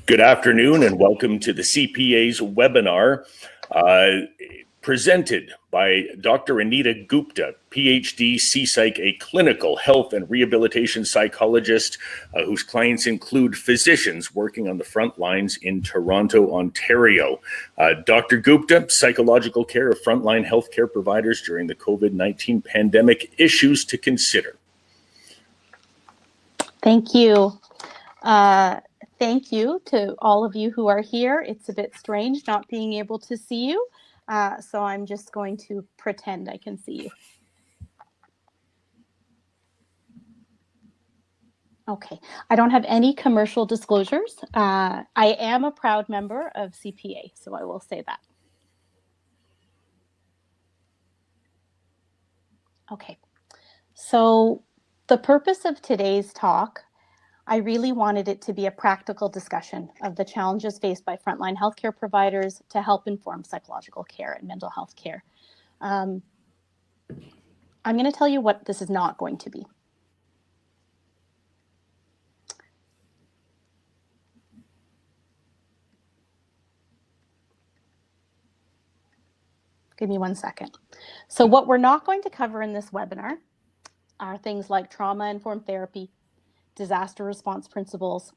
Good afternoon and welcome to the CPA's webinar presented by Dr. Anita Gupta, PhD, CPsych, a clinical health and rehabilitation psychologist whose clients include physicians working on the front lines in Toronto, Ontario. Dr. Gupta, psychological care of frontline health care providers during the COVID-19 pandemic, issues to consider. Thank you. Thank you to all of you who are here. It's a bit strange not being able to see you, so I'm just going to pretend I can see you. Okay, I don't have any commercial disclosures. I am a proud member of CPA, so I will say that. Okay, so the purpose of today's talk, I really wanted it to be a practical discussion of the challenges faced by frontline healthcare providers to help inform psychological care and mental health care. I'm going to tell you what this is not going to be. Give me 1 second. So what we're not going to cover in this webinar are things like trauma-informed therapy, disaster response principles,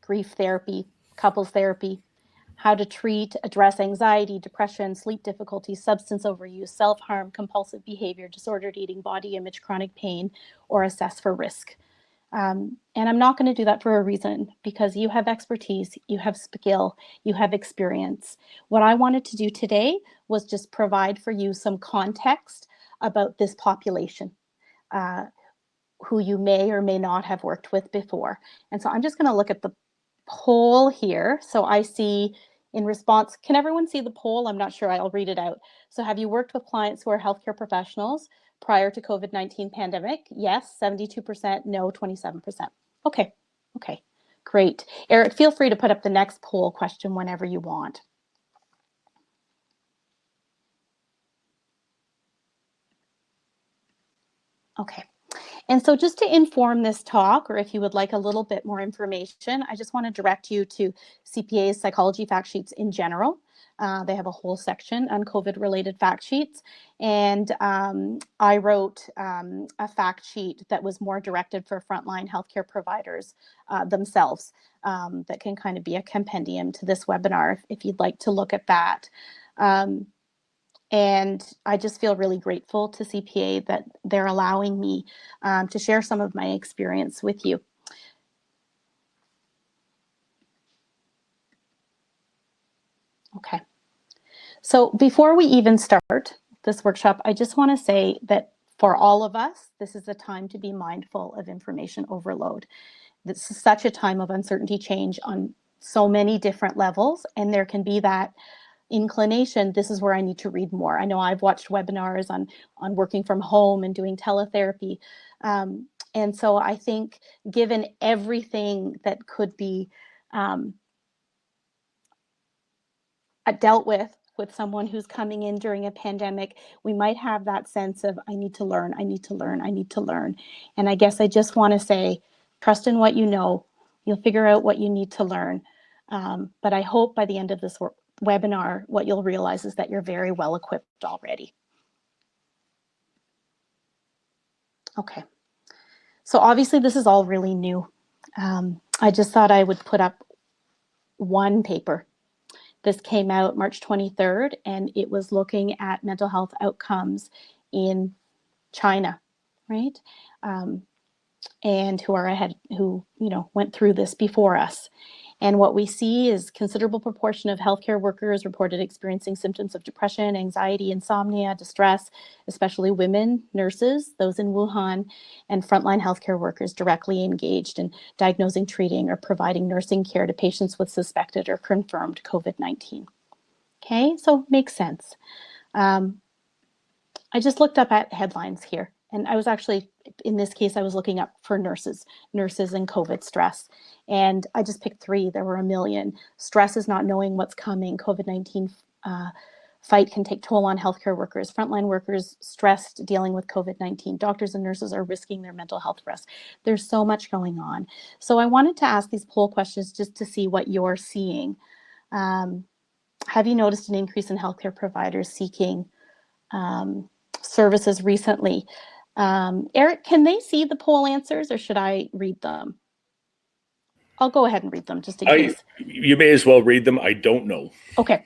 grief therapy, couples therapy, how to treat, address anxiety, depression, sleep difficulties, substance overuse, self-harm, compulsive behavior, disordered eating, body image, chronic pain, or assess for risk. And I'm not going to do that for a reason, because you have expertise, you have skill, you have experience. What I wanted to do today was just provide for you some context about this population, who you may or may not have worked with before. And so I'm just going to look at the poll here. So I see in response, can everyone see the poll? I'm not sure, I'll read it out. So have you worked with clients who are healthcare professionals prior to COVID-19 pandemic? Yes, 72%, no, 27%. Okay, great. Eric, feel free to put up the next poll question whenever you want. Okay. And so just to inform this talk, or if you would like a little bit more information, I just want to direct you to CPA's psychology fact sheets in general. They have a whole section on COVID-related fact sheets. And I wrote a fact sheet that was more directed for frontline healthcare providers themselves that can kind of be a compendium to this webinar if you'd like to look at that. And I just feel really grateful to CPA that they're allowing me to share some of my experience with you. Okay. So before we even start this workshop, I just want to say that for all of us, this is a time to be mindful of information overload. This is such a time of uncertainty, change on so many different levels, and there can be that inclination, this is where I need to read more. I know I've watched webinars on working from home and doing teletherapy. And so I think given everything that could be dealt with someone who's coming in during a pandemic, we might have that sense of, I need to learn, I need to learn, I need to learn. And I guess I just want to say, trust in what you know. You'll figure out what you need to learn. But I hope by the end of this webinar, what you'll realize is that you're very well equipped already. Okay, so obviously this is all really new. I just thought I would put up one paper. This came out March 23rd, and it was looking at mental health outcomes in China, right? And who went through this before us. And what we see is considerable proportion of healthcare workers reported experiencing symptoms of depression, anxiety, insomnia, distress, especially women, nurses, those in Wuhan, and frontline healthcare workers directly engaged in diagnosing, treating, or providing nursing care to patients with suspected or confirmed COVID-19. Okay, so makes sense. I just looked up at headlines here. And I was actually, in this case, I was looking up for nurses and COVID stress. And I just picked 3. There were a million. Stress is not knowing what's coming. COVID-19 fight can take toll on healthcare workers, frontline workers stressed dealing with COVID-19, doctors and nurses are risking their mental health risks. There's so much going on. So I wanted to ask these poll questions just to see what you're seeing. Have you noticed an increase in healthcare providers seeking services recently? Eric, can they see the poll answers or should I read them? I'll go ahead and read them just in case. You may as well read them. I don't know. Okay.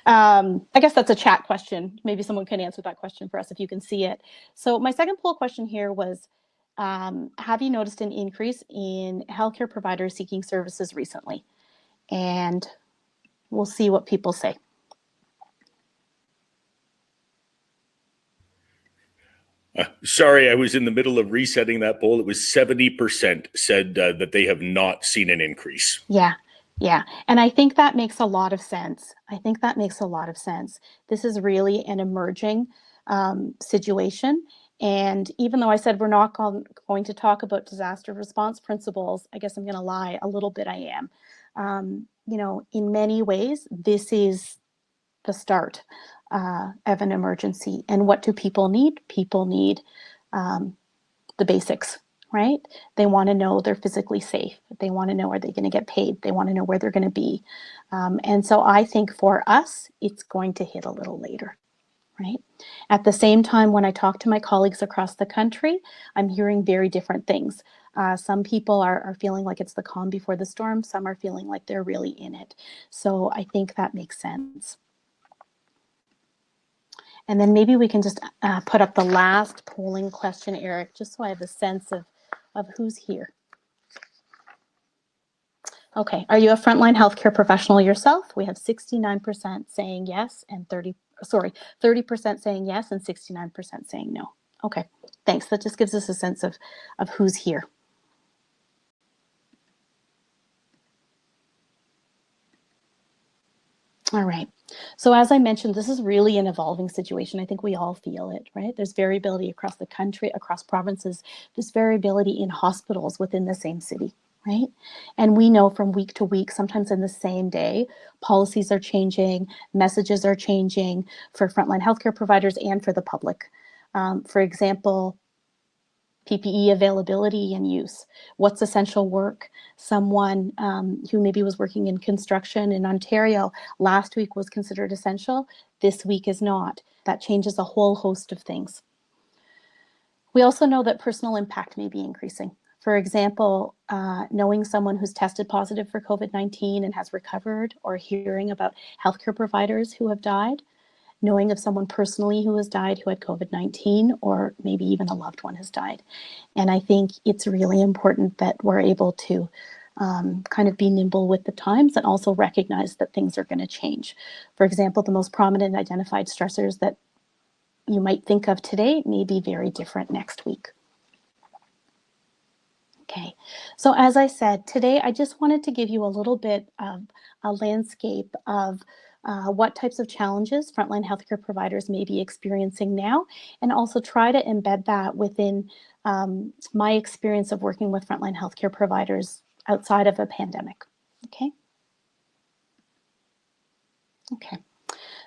I guess that's a chat question. Maybe someone can answer that question for us if you can see it. So my second poll question here was, have you noticed an increase in healthcare providers seeking services recently? And we'll see what people say. Sorry, I was in the middle of resetting that poll. It was 70% said that they have not seen an increase. Yeah. And I think that makes a lot of sense. This is really an emerging situation. And even though I said we're not going to talk about disaster response principles, I guess I'm going to lie a little bit. I am. In many ways, this is the start of an emergency. And what do people need? People need the basics, right? They want to know they're physically safe. They want to know, are they going to get paid? They want to know where they're going to be. And so I think for us, it's going to hit a little later, right? At the same time, when I talk to my colleagues across the country, I'm hearing very different things. Some people are feeling like it's the calm before the storm. Some are feeling like they're really in it. So I think that makes sense. And then maybe we can just put up the last polling question, Eric, just so I have a sense of who's here. Okay, are you a frontline healthcare professional yourself? We have 69% saying yes and 30% saying yes and 69% saying no. Okay, thanks. That just gives us a sense of who's here. All right. So as I mentioned, this is really an evolving situation. I think we all feel it, right? There's variability across the country, across provinces. There's variability in hospitals within the same city, right? And we know from week to week, sometimes in the same day, policies are changing, messages are changing for frontline healthcare providers and for the public. For example, PPE availability and use. What's essential work? Someone who maybe was working in construction in Ontario last week was considered essential. This week is not. That changes a whole host of things. We also know that personal impact may be increasing. For example, knowing someone who's tested positive for COVID-19 and has recovered, or hearing about healthcare providers who have died, knowing of someone personally who has died who had COVID-19, or maybe even a loved one has died. And I think it's really important that we're able to kind of be nimble with the times and also recognize that things are going to change. For example, the most prominent identified stressors that you might think of today may be very different next week. Okay, so as I said, today I just wanted to give you a little bit of a landscape of what types of challenges frontline healthcare providers may be experiencing now, and also try to embed that within my experience of working with frontline healthcare providers outside of a pandemic. Okay.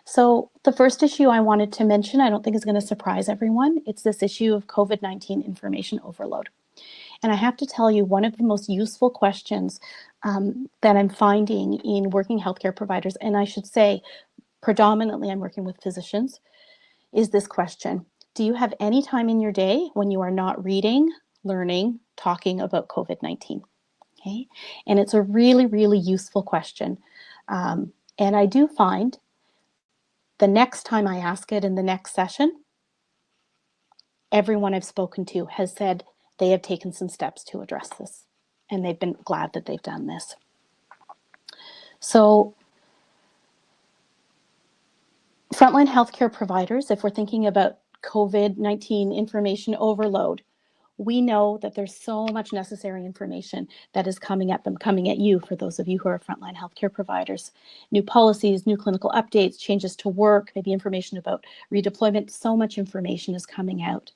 So the first issue I wanted to mention, I don't think is going to surprise everyone. It's this issue of COVID-19 information overload. And I have to tell you, one of the most useful questions that I'm finding in working healthcare providers, and I should say predominantly I'm working with physicians, is this question: do you have any time in your day when you are not reading, learning, talking about COVID-19? Okay, and it's a really, really useful question. And I do find the next time I ask it in the next session, everyone I've spoken to has said they have taken some steps to address this, and they've been glad that they've done this. So frontline healthcare providers, if we're thinking about COVID-19 information overload, we know that there's so much necessary information that is coming at them, coming at you, for those of you who are frontline healthcare providers. New policies, new clinical updates, changes to work, maybe information about redeployment. So much information is coming out.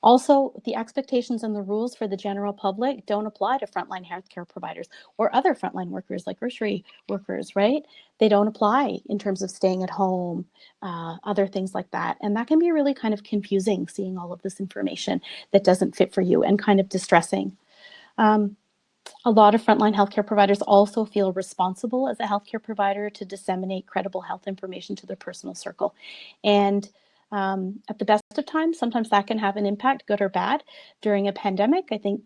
Also, the expectations and the rules for the general public don't apply to frontline healthcare providers or other frontline workers like grocery workers, right? They don't apply in terms of staying at home, other things like that. And that can be really kind of confusing, seeing all of this information that doesn't fit for you, and kind of distressing. A lot of frontline healthcare providers also feel responsible as a healthcare provider to disseminate credible health information to their personal circle. And at the best of times, sometimes that can have an impact, good or bad. During a pandemic, I think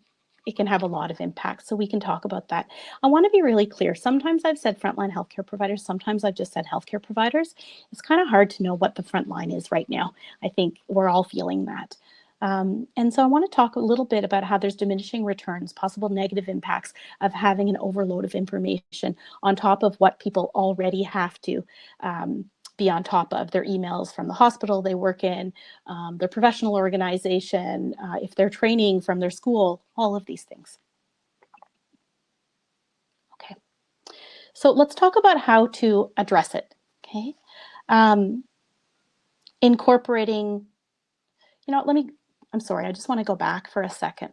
it can have a lot of impact. So we can talk about that. I want to be really clear. Sometimes I've said frontline healthcare providers. Sometimes I've just said healthcare providers. It's kind of hard to know what the front line is right now. I think we're all feeling that. And so I want to talk a little bit about how there's diminishing returns, possible negative impacts of having an overload of information on top of what people already have to be on top of: their emails from the hospital they work in, their professional organization, if they're training from their school, all of these things. Okay, so let's talk about how to address it. Okay, incorporating, I'm sorry, I just want to go back for a second.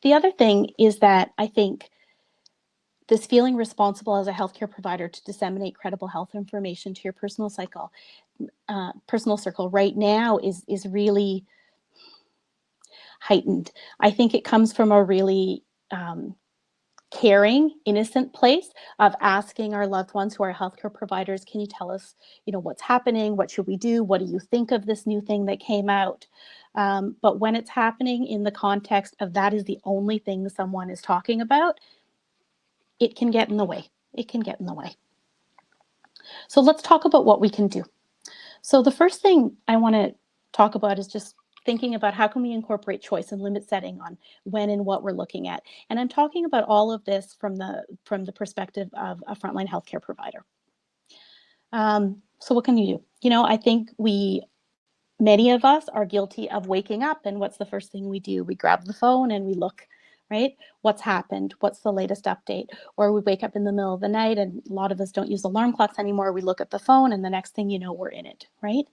The other thing is that I think this feeling responsible as a healthcare provider to disseminate credible health information to your personal circle right now is really heightened. I think it comes from a really caring, innocent place of asking our loved ones who are healthcare providers, can you tell us, what's happening? What should we do? What do you think of this new thing that came out? But when it's happening in the context of that is the only thing someone is talking about, it can get in the way. It can get in the way. So let's talk about what we can do. So the first thing I want to talk about is just thinking about how can we incorporate choice and limit setting on when and what we're looking at. And I'm talking about all of this from the perspective of a frontline healthcare provider. So what can you do? I think many of us are guilty of waking up, and what's the first thing we do? We grab the phone and we look, right? What's happened? What's the latest update? Or we wake up in the middle of the night, and a lot of us don't use alarm clocks anymore. We look at the phone, and the next thing you know, we're in it, right?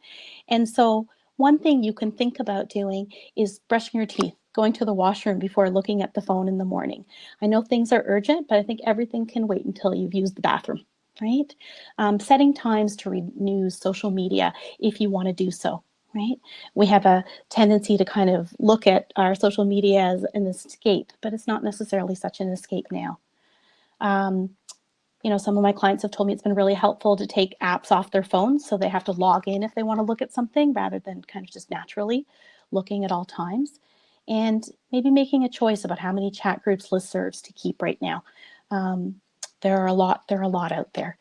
And so one thing you can think about doing is brushing your teeth, going to the washroom before looking at the phone in the morning. I know things are urgent, but I think everything can wait until you've used the bathroom, right? Setting times to read news, social media, if you want to do so. Right? We have a tendency to kind of look at our social media as an escape, but it's not necessarily such an escape now. Some of my clients have told me it's been really helpful to take apps off their phones, so they have to log in if they want to look at something rather than kind of just naturally looking at all times. And maybe making a choice about how many chat groups, listservs to keep right now. There are a lot out there.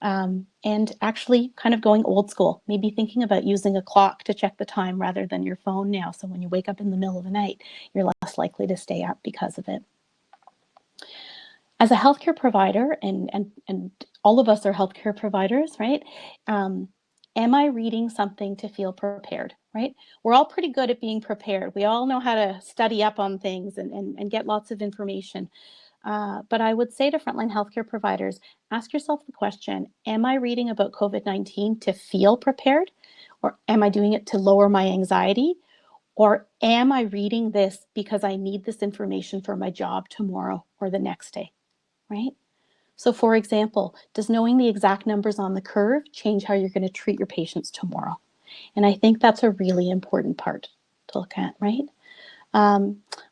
And actually kind of going old school, maybe thinking about using a clock to check the time rather than your phone now. So when you wake up in the middle of the night, you're less likely to stay up because of it. As a healthcare provider, and all of us are healthcare providers, right? Am I reading something to feel prepared, right? We're all pretty good at being prepared. We all know how to study up on things and get lots of information. But I would say to frontline healthcare providers, ask yourself the question, am I reading about COVID-19 to feel prepared? Or am I doing it to lower my anxiety? Or am I reading this because I need this information for my job tomorrow or the next day, right? So for example, does knowing the exact numbers on the curve change how you're going to treat your patients tomorrow? And I think that's a really important part to look at, right?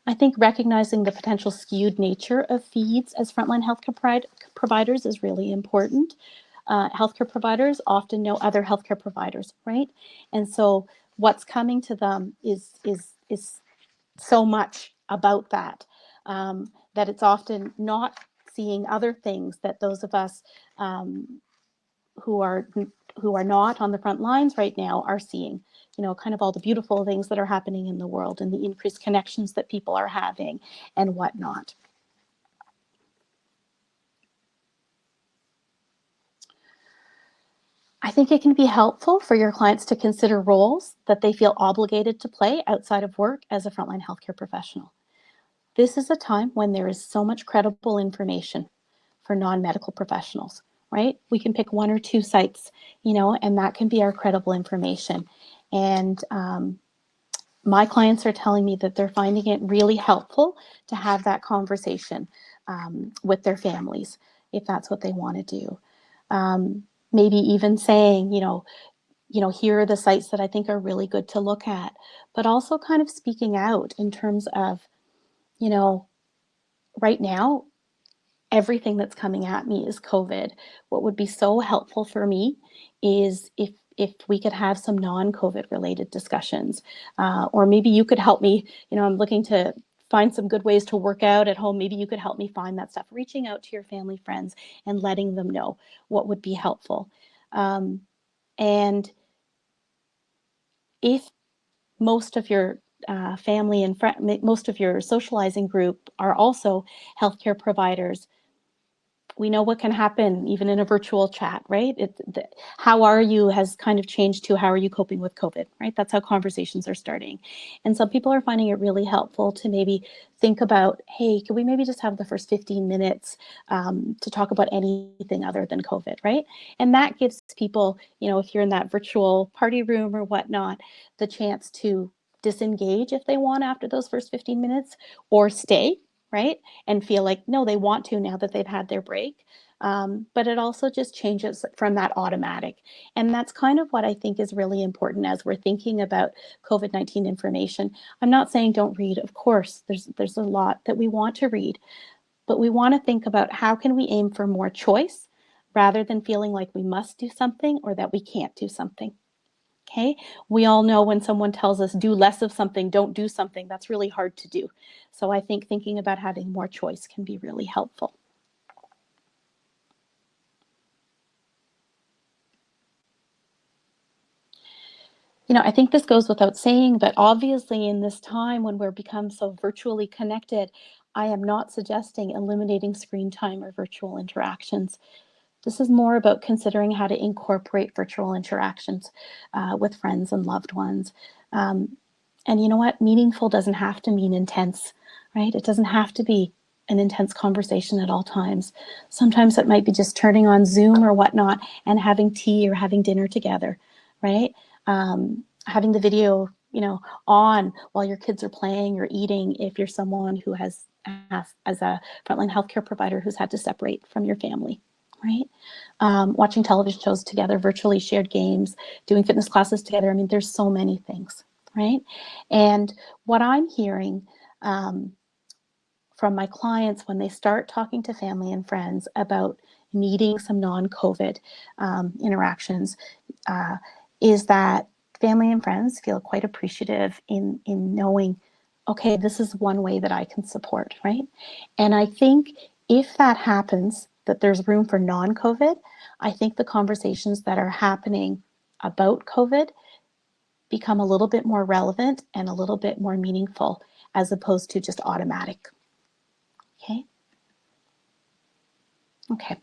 I think recognizing the potential skewed nature of feeds as frontline healthcare providers is really important. Healthcare providers often know other healthcare providers, right? And so what's coming to them is so much about that, that it's often not seeing other things that those of us who are not on the front lines right now are seeing, kind of all the beautiful things that are happening in the world and the increased connections that people are having and whatnot. I think it can be helpful for your clients to consider roles that they feel obligated to play outside of work as a frontline healthcare professional. This is a time when there is so much credible information for non-medical professionals, right? We can pick one or two sites, and that can be our credible information. And my clients are telling me that they're finding it really helpful to have that conversation with their families, if that's what they want to do. Maybe even saying, here are the sites that I think are really good to look at, but also kind of speaking out in terms of, right now, everything that's coming at me is COVID. What would be so helpful for me is if we could have some non-COVID related discussions, or maybe you could help me. I'm looking to find some good ways to work out at home. Maybe you could help me find that stuff. Reaching out to your family, friends, and letting them know what would be helpful. And if most of your family and most of your socializing group are also healthcare providers, we know what can happen even in a virtual chat, right? How are you has kind of changed to how are you coping with COVID, right? That's how conversations are starting. And some people are finding it really helpful to maybe think about, hey, could we maybe just have the first 15 minutes to talk about anything other than COVID, right? And that gives people, if you're in that virtual party room or whatnot, the chance to disengage if they want after those first 15 minutes or stay, right? And feel like, no, they want to now that they've had their break. But it also just changes from that automatic. And that's kind of what I think is really important as we're thinking about COVID-19 information. I'm not saying don't read. Of course, there's a lot that we want to read, but we want to think about how can we aim for more choice rather than feeling like we must do something or that we can't do something. Okay, we all know when someone tells us do less of something, don't do something, that's really hard to do. So I think thinking about having more choice can be really helpful. I think this goes without saying, but obviously in this time when we're become so virtually connected, I am not suggesting eliminating screen time or virtual interactions. This is more about considering how to incorporate virtual interactions with friends and loved ones. And you know what? Meaningful doesn't have to mean intense, right? It doesn't have to be an intense conversation at all times. Sometimes it might be just turning on Zoom or whatnot and having tea or having dinner together, right? Having the video, on while your kids are playing or eating, if you're someone who has, as a frontline healthcare provider, who's had to separate from your family, right? Watching television shows together, virtually shared games, doing fitness classes together. I mean, there's so many things, right? And what I'm hearing from my clients when they start talking to family and friends about needing some non-COVID interactions is that family and friends feel quite appreciative in knowing, okay, this is one way that I can support, right? And I think if that happens, that there's room for non-COVID, I think the conversations that are happening about COVID become a little bit more relevant and a little bit more meaningful as opposed to just automatic. Okay. Okay.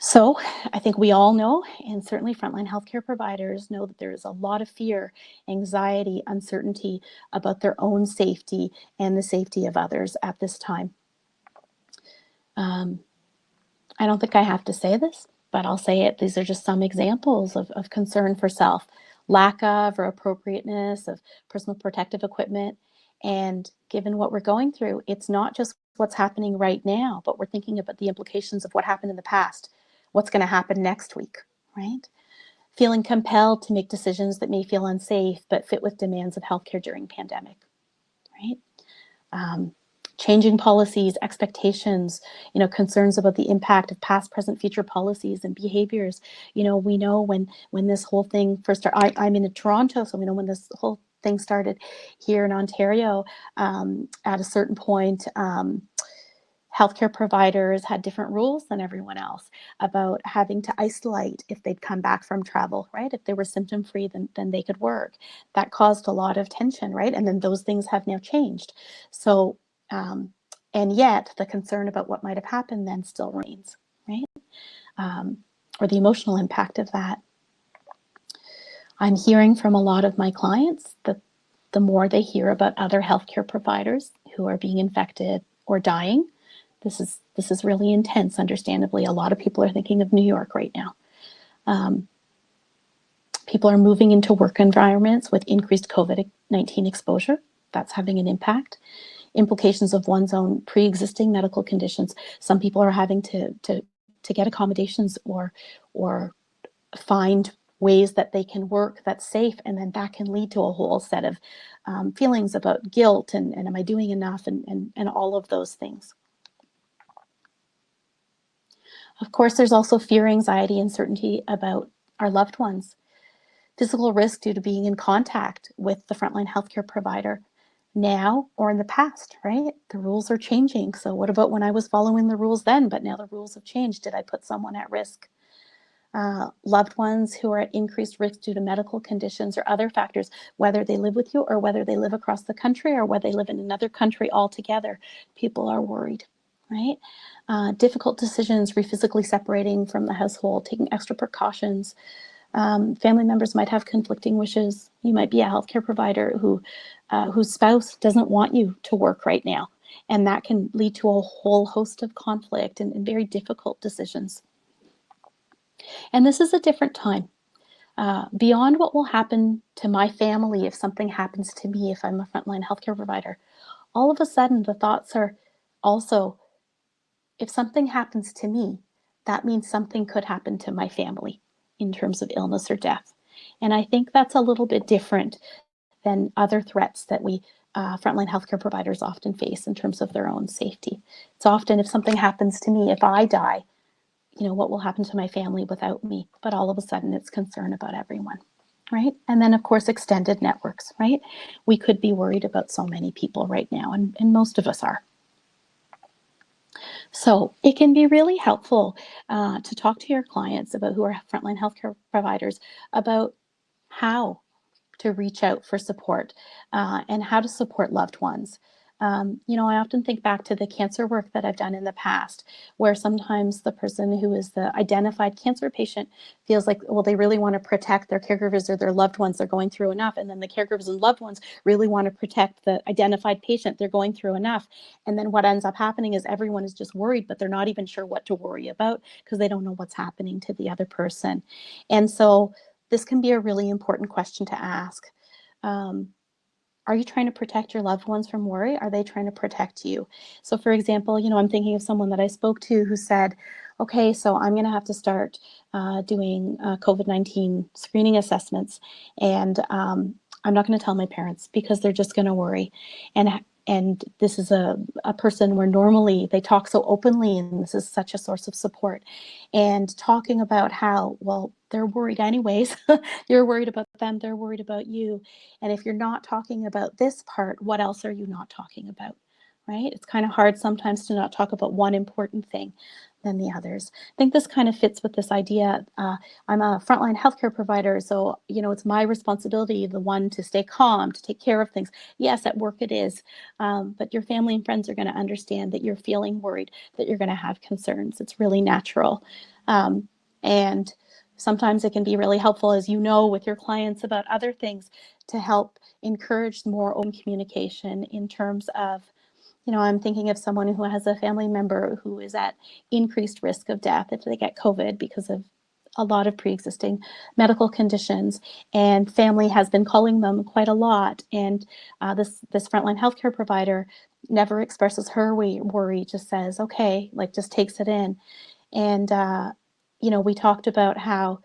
So I think we all know, and certainly frontline healthcare providers know, that there is a lot of fear, anxiety, uncertainty about their own safety and the safety of others at this time. I don't think I have to say this, but I'll say it. These are just some examples of concern for self, lack of or appropriateness of personal protective equipment. And given what we're going through, it's not just what's happening right now, but we're thinking about the implications of what happened in the past, what's going to happen next week, right? Feeling compelled to make decisions that may feel unsafe, but fit with demands of healthcare during pandemic, right? Changing policies, expectations, concerns about the impact of past, present, future policies and behaviors. We know when this whole thing first started, I'm in Toronto, so we know when this whole thing started here in Ontario, at a certain point, healthcare providers had different rules than everyone else about having to isolate if they'd come back from travel, right? If they were symptom free, then they could work. That caused a lot of tension, right? And then those things have now changed. So, and yet the concern about what might have happened then still remains, right? Or the emotional impact of that. I'm hearing from a lot of my clients that the more they hear about other healthcare providers who are being infected or dying, this is really intense. Understandably, a lot of people are thinking of New York right now. People are moving into work environments with increased COVID-19 exposure. That's having an impact. Implications of one's own pre-existing medical conditions. Some people are having to get accommodations or find ways that they can work that's safe, and then that can lead to a whole set of feelings about guilt and am I doing enough and all of those things. Of course, there's also fear, anxiety, uncertainty about our loved ones. Physical risk due to being in contact with the frontline healthcare provider now or in the past, right? The rules are changing. So what about when I was following the rules then, but now the rules have changed? Did I put someone at risk? Loved ones who are at increased risk due to medical conditions or other factors, whether they live with you or whether they live across the country or whether they live in another country altogether, people are worried, right? Difficult decisions, physically separating from the household, taking extra precautions. Family members might have conflicting wishes. You might be a healthcare provider whose spouse doesn't want you to work right now, and that can lead to a whole host of conflict and very difficult decisions. And this is a different time. Beyond what will happen to my family if something happens to me, if I'm a frontline healthcare provider, all of a sudden the thoughts are also, if something happens to me, that means something could happen to my family in terms of illness or death. And I think that's a little bit different than other threats that we frontline healthcare providers often face in terms of their own safety. It's often, if something happens to me, if I die, what will happen to my family without me? But all of a sudden it's concern about everyone, right? And then of course, extended networks, right? We could be worried about so many people right now, and most of us are. So it can be really helpful to talk to your clients about who are frontline healthcare providers about how to reach out for support and how to support loved ones. I often think back to the cancer work that I've done in the past, where sometimes the person who is the identified cancer patient feels like, well, they really want to protect their caregivers or their loved ones. They're going through enough. And then the caregivers and loved ones really want to protect the identified patient. They're going through enough. And then what ends up happening is everyone is just worried, but they're not even sure what to worry about because they don't know what's happening to the other person. And so this can be a really important question to ask. Are you trying to protect your loved ones from worry? Are they trying to protect you? So for example, I'm thinking of someone that I spoke to who said, okay, so I'm going to have to start doing COVID-19 screening assessments, and I'm not going to tell my parents because they're just going to worry. And this is a person where normally they talk so openly, and this is such a source of support. And talking about how, well, they're worried anyways. You're worried about them, they're worried about you. And if you're not talking about this part, what else are you not talking about, right? It's kind of hard sometimes to not talk about one important thing than the others. I think this kind of fits with this idea. I'm a frontline healthcare provider, so it's my responsibility, the one to stay calm, to take care of things. Yes, at work it is, but your family and friends are going to understand that you're feeling worried, that you're going to have concerns. It's really natural, and sometimes it can be really helpful, as with your clients about other things, to help encourage more open communication in terms of, I'm thinking of someone who has a family member who is at increased risk of death if they get COVID because of a lot of pre-existing medical conditions, and family has been calling them quite a lot. And this frontline healthcare provider never expresses her worry, just says, okay, like just takes it in. And, we talked about how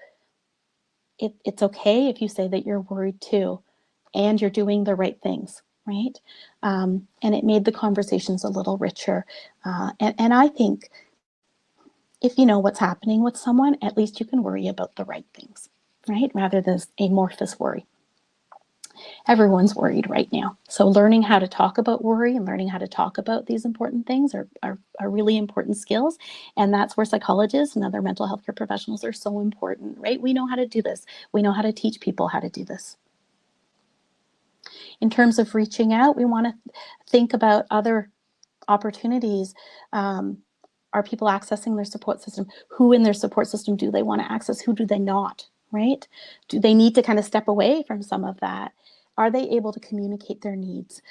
it's okay if you say that you're worried too, and you're doing the right things, right? And it made the conversations a little richer. And I think if you know what's happening with someone, at least you can worry about the right things, right? Rather than amorphous worry. Everyone's worried right now. So learning how to talk about worry and learning how to talk about these important things are really important skills. And that's where psychologists and other mental health care professionals are so important, right? We know how to do this. We know how to teach people how to do this. In terms of reaching out, we want to think about other opportunities. Are people accessing their support system? Who in their support system do they want to access? Who do they not, right? Do they need to kind of step away from some of that? Are they able to communicate their needs?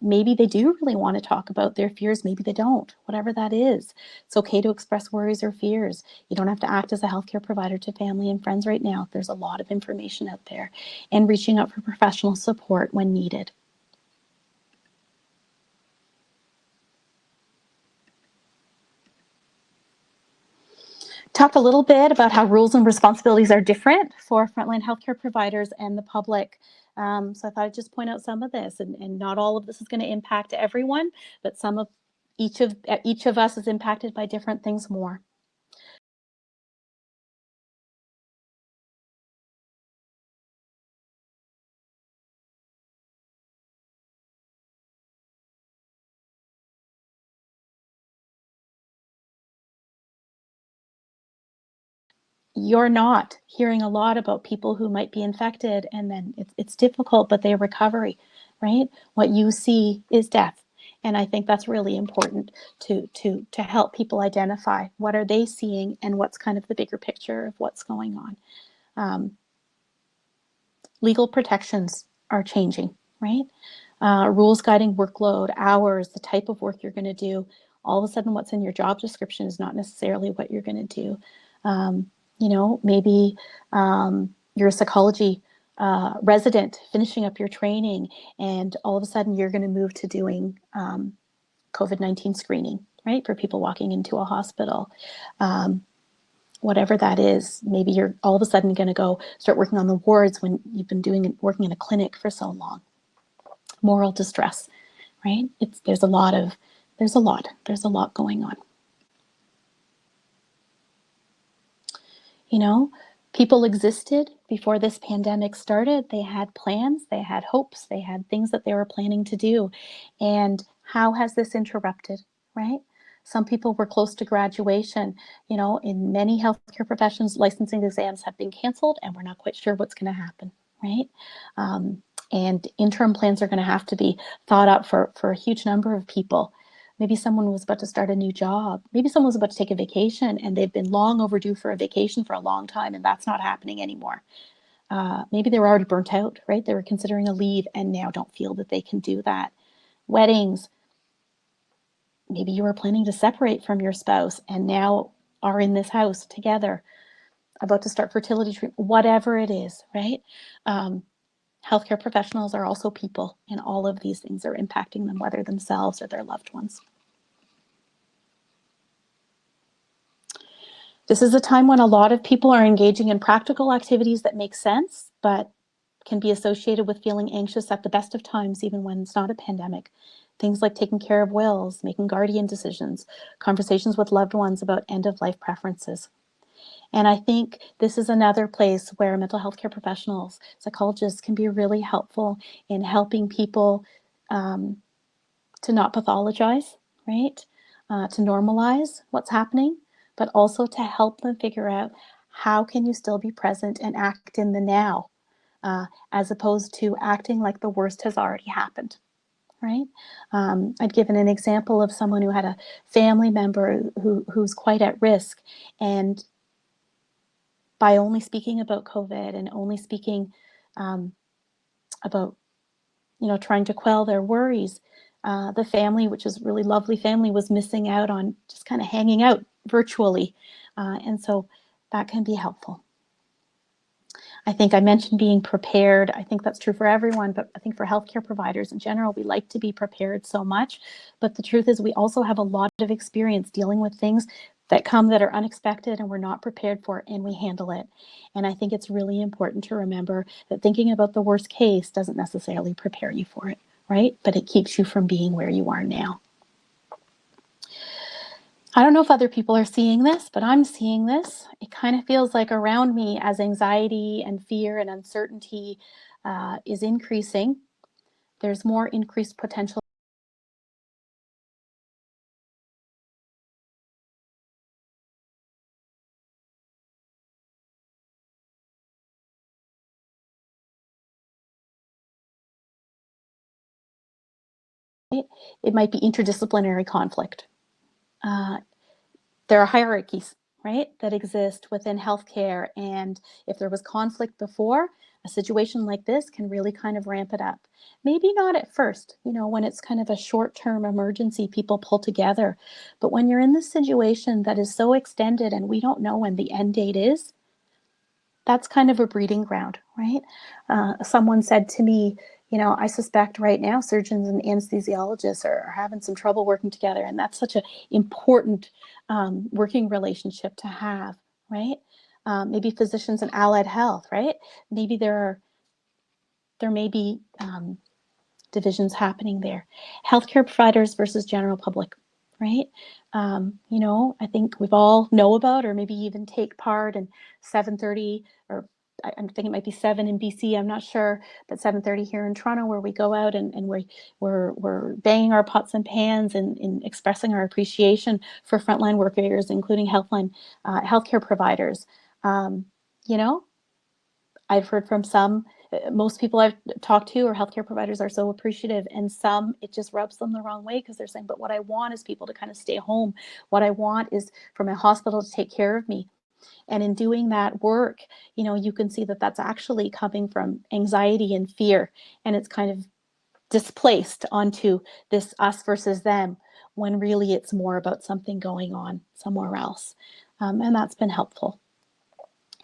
Maybe they do really want to talk about their fears. Maybe they don't, whatever that is. It's okay to express worries or fears. You don't have to act as a healthcare provider to family and friends right now. There's a lot of information out there, and reaching out for professional support when needed. Talk a little bit about how rules and responsibilities are different for frontline healthcare providers and the public. So I thought I'd just point out some of this, and not all of this is going to impact everyone, but some of each of us is impacted by different things more. You're not hearing a lot about people who might be infected and then it's difficult, but they recover, right? What you see is death. And I think that's really important to help people identify what are they seeing and what's kind of the bigger picture of what's going on. Legal protections are changing, right? Rules guiding workload, hours, the type of work you're going to do. All of a sudden, what's in your job description is not necessarily what you're going to do. Maybe you're a psychology resident finishing up your training, and all of a sudden you're going to move to doing COVID-19 screening, right, for people walking into a hospital. Whatever that is, maybe you're all of a sudden going to go start working on the wards when you've been working in a clinic for so long. Moral distress, right? There's a lot going on. People existed before this pandemic started. They had plans, they had hopes, they had things that they were planning to do. And how has this interrupted, right? Some people were close to graduation. In many healthcare professions, licensing exams have been canceled, and we're not quite sure what's going to happen, right? And interim plans are going to have to be thought up for a huge number of people. Maybe someone was about to start a new job. Maybe someone was about to take a vacation and they've been long overdue for a vacation for a long time, and that's not happening anymore. Maybe they were already burnt out, right? They were considering a leave and now don't feel that they can do that. Weddings. Maybe you were planning to separate from your spouse and now are in this house together, about to start fertility treatment, whatever it is, right? Healthcare professionals are also people, and all of these things are impacting them, whether themselves or their loved ones. This is a time when a lot of people are engaging in practical activities that make sense, but can be associated with feeling anxious at the best of times, even when it's not a pandemic. Things like taking care of wills, making guardian decisions, conversations with loved ones about end-of-life preferences. And I think this is another place where mental health care professionals, psychologists, can be really helpful in helping people to not pathologize, right? To normalize what's happening, but also to help them figure out how can you still be present and act in the now, as opposed to acting like the worst has already happened, right? I'd given an example of someone who had a family member who's quite at risk, and by only speaking about COVID and only speaking about trying to quell their worries, the family, which is a really lovely family, was missing out on just kind of hanging out virtually. And so that can be helpful. I think I mentioned being prepared. I think that's true for everyone, but I think for healthcare providers in general, we like to be prepared so much. But the truth is we also have a lot of experience dealing with things that come that are unexpected and we're not prepared for, and we handle it. And I think it's really important to remember that thinking about the worst case doesn't necessarily prepare you for it, right? But it keeps you from being where you are now. I don't know if other people are seeing this, but I'm seeing this. It kind of feels like around me, as anxiety and fear and uncertainty is increasing, there's more increased potential. It might be interdisciplinary conflict. There are hierarchies, right, that exist within healthcare. And if there was conflict before, a situation like this can really kind of ramp it up. Maybe not at first, when it's kind of a short-term emergency, people pull together. But when you're in this situation that is so extended and we don't know when the end date is, that's kind of a breeding ground, right? Someone said to me, I suspect right now surgeons and anesthesiologists are having some trouble working together. And that's such an important working relationship to have, right? Maybe physicians and allied health, right? Maybe there may be divisions happening there. Healthcare providers versus general public, right? I think we've all know about, or maybe even take part in 7:30, or I think it might be 7 in BC, I'm not sure, but 7:30 here in Toronto, where we go out and we're banging our pots and pans and in expressing our appreciation for frontline workers, including healthcare providers. I've heard from some, most people I've talked to or healthcare providers are so appreciative, and some, it just rubs them the wrong way because they're saying, but what I want is people to kind of stay home. What I want is for my hospital to take care of me. And in doing that work, you can see that that's actually coming from anxiety and fear, and it's kind of displaced onto this us versus them, when really it's more about something going on somewhere else. And that's been helpful.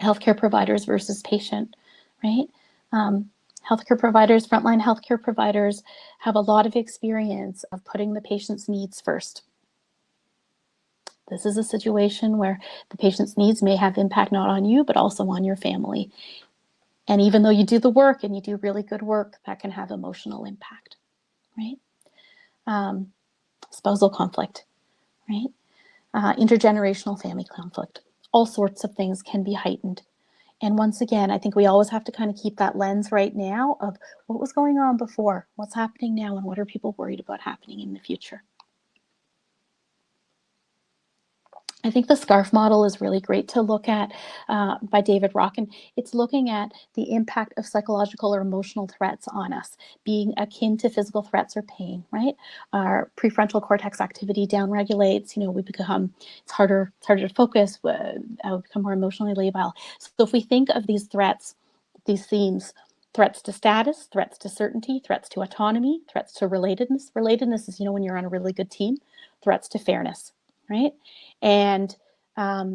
Healthcare providers versus patient, right? Healthcare providers, frontline healthcare providers have a lot of experience of putting the patient's needs first. This is a situation where the patient's needs may have impact not on you, but also on your family. And even though you do the work and you do really good work, that can have emotional impact, right? Spousal conflict, right? Intergenerational family conflict. All sorts of things can be heightened. And once again, I think we always have to kind of keep that lens right now of what was going on before, what's happening now, and what are people worried about happening in the future. I think the SCARF model is really great to look at by David Rock, and it's looking at the impact of psychological or emotional threats on us, being akin to physical threats or pain, right? Our prefrontal cortex activity downregulates, we become, it's harder to focus, we become more emotionally labile. So if we think of these threats, these themes, threats to status, threats to certainty, threats to autonomy, threats to relatedness. Relatedness is, when you're on a really good team, threats to fairness, right? And a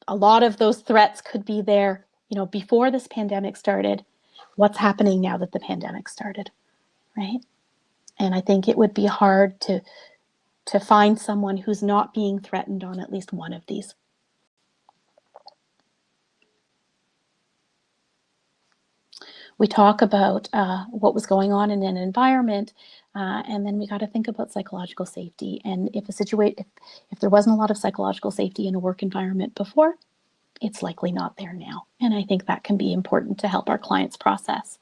lot of those threats could be there, before this pandemic started. What's happening now that the pandemic started, right? And I think it would be hard to find someone who's not being threatened on at least one of these. We talk about what was going on in an environment, and then we got to think about psychological safety. And if there wasn't a lot of psychological safety in a work environment before, it's likely not there now. And I think that can be important to help our clients process.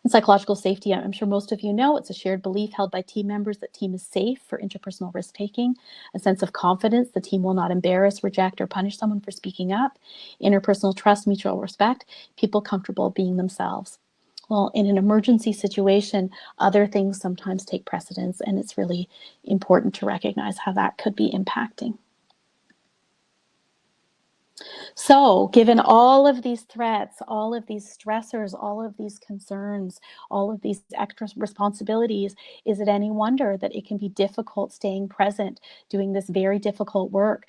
And psychological safety, I'm sure most of you know, it's a shared belief held by team members that team is safe for interpersonal risk-taking, a sense of confidence the team will not embarrass, reject, or punish someone for speaking up, interpersonal trust, mutual respect, people comfortable being themselves. Well, in an emergency situation, other things sometimes take precedence, and it's really important to recognize how that could be impacting. So given all of these threats, all of these stressors, all of these concerns, all of these extra responsibilities, is it any wonder that it can be difficult staying present, doing this very difficult work?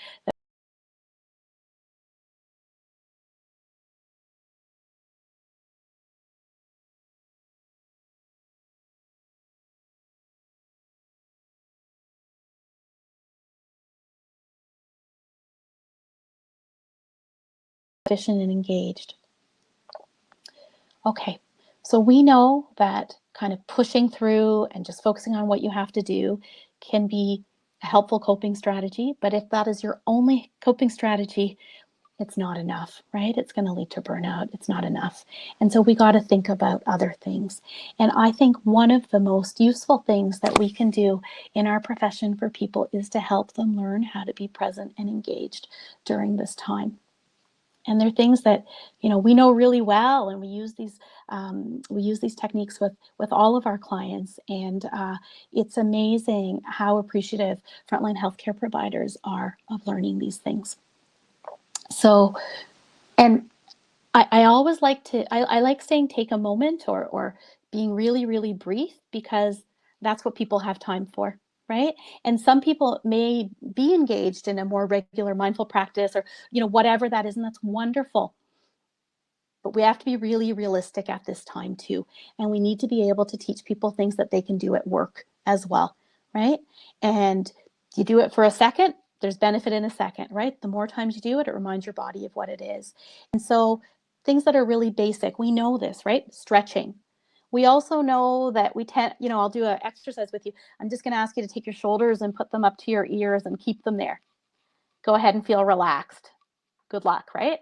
Efficient and engaged. Okay, so we know that kind of pushing through and just focusing on what you have to do can be a helpful coping strategy, but if that is your only coping strategy, it's not enough, right? It's going to lead to burnout. It's not enough. And so we got to think about other things. And I think one of the most useful things that we can do in our profession for people is to help them learn how to be present and engaged during this time. And they're things that, we know really well, and we use these techniques with all of our clients. And it's amazing how appreciative frontline healthcare providers are of learning these things. So, and I always like to, I like saying take a moment, or being really, really brief, because that's what people have time for, right? And some people may be engaged in a more regular mindful practice, or, whatever that is, and that's wonderful. But we have to be really realistic at this time too. And we need to be able to teach people things that they can do at work as well, right? And you do it for a second, there's benefit in a second, right? The more times you do it, it reminds your body of what it is. And so things that are really basic, we know this, right? Stretching. We also know that we tend, I'll do an exercise with you. I'm just going to ask you to take your shoulders and put them up to your ears and keep them there. Go ahead and feel relaxed. Good luck, right?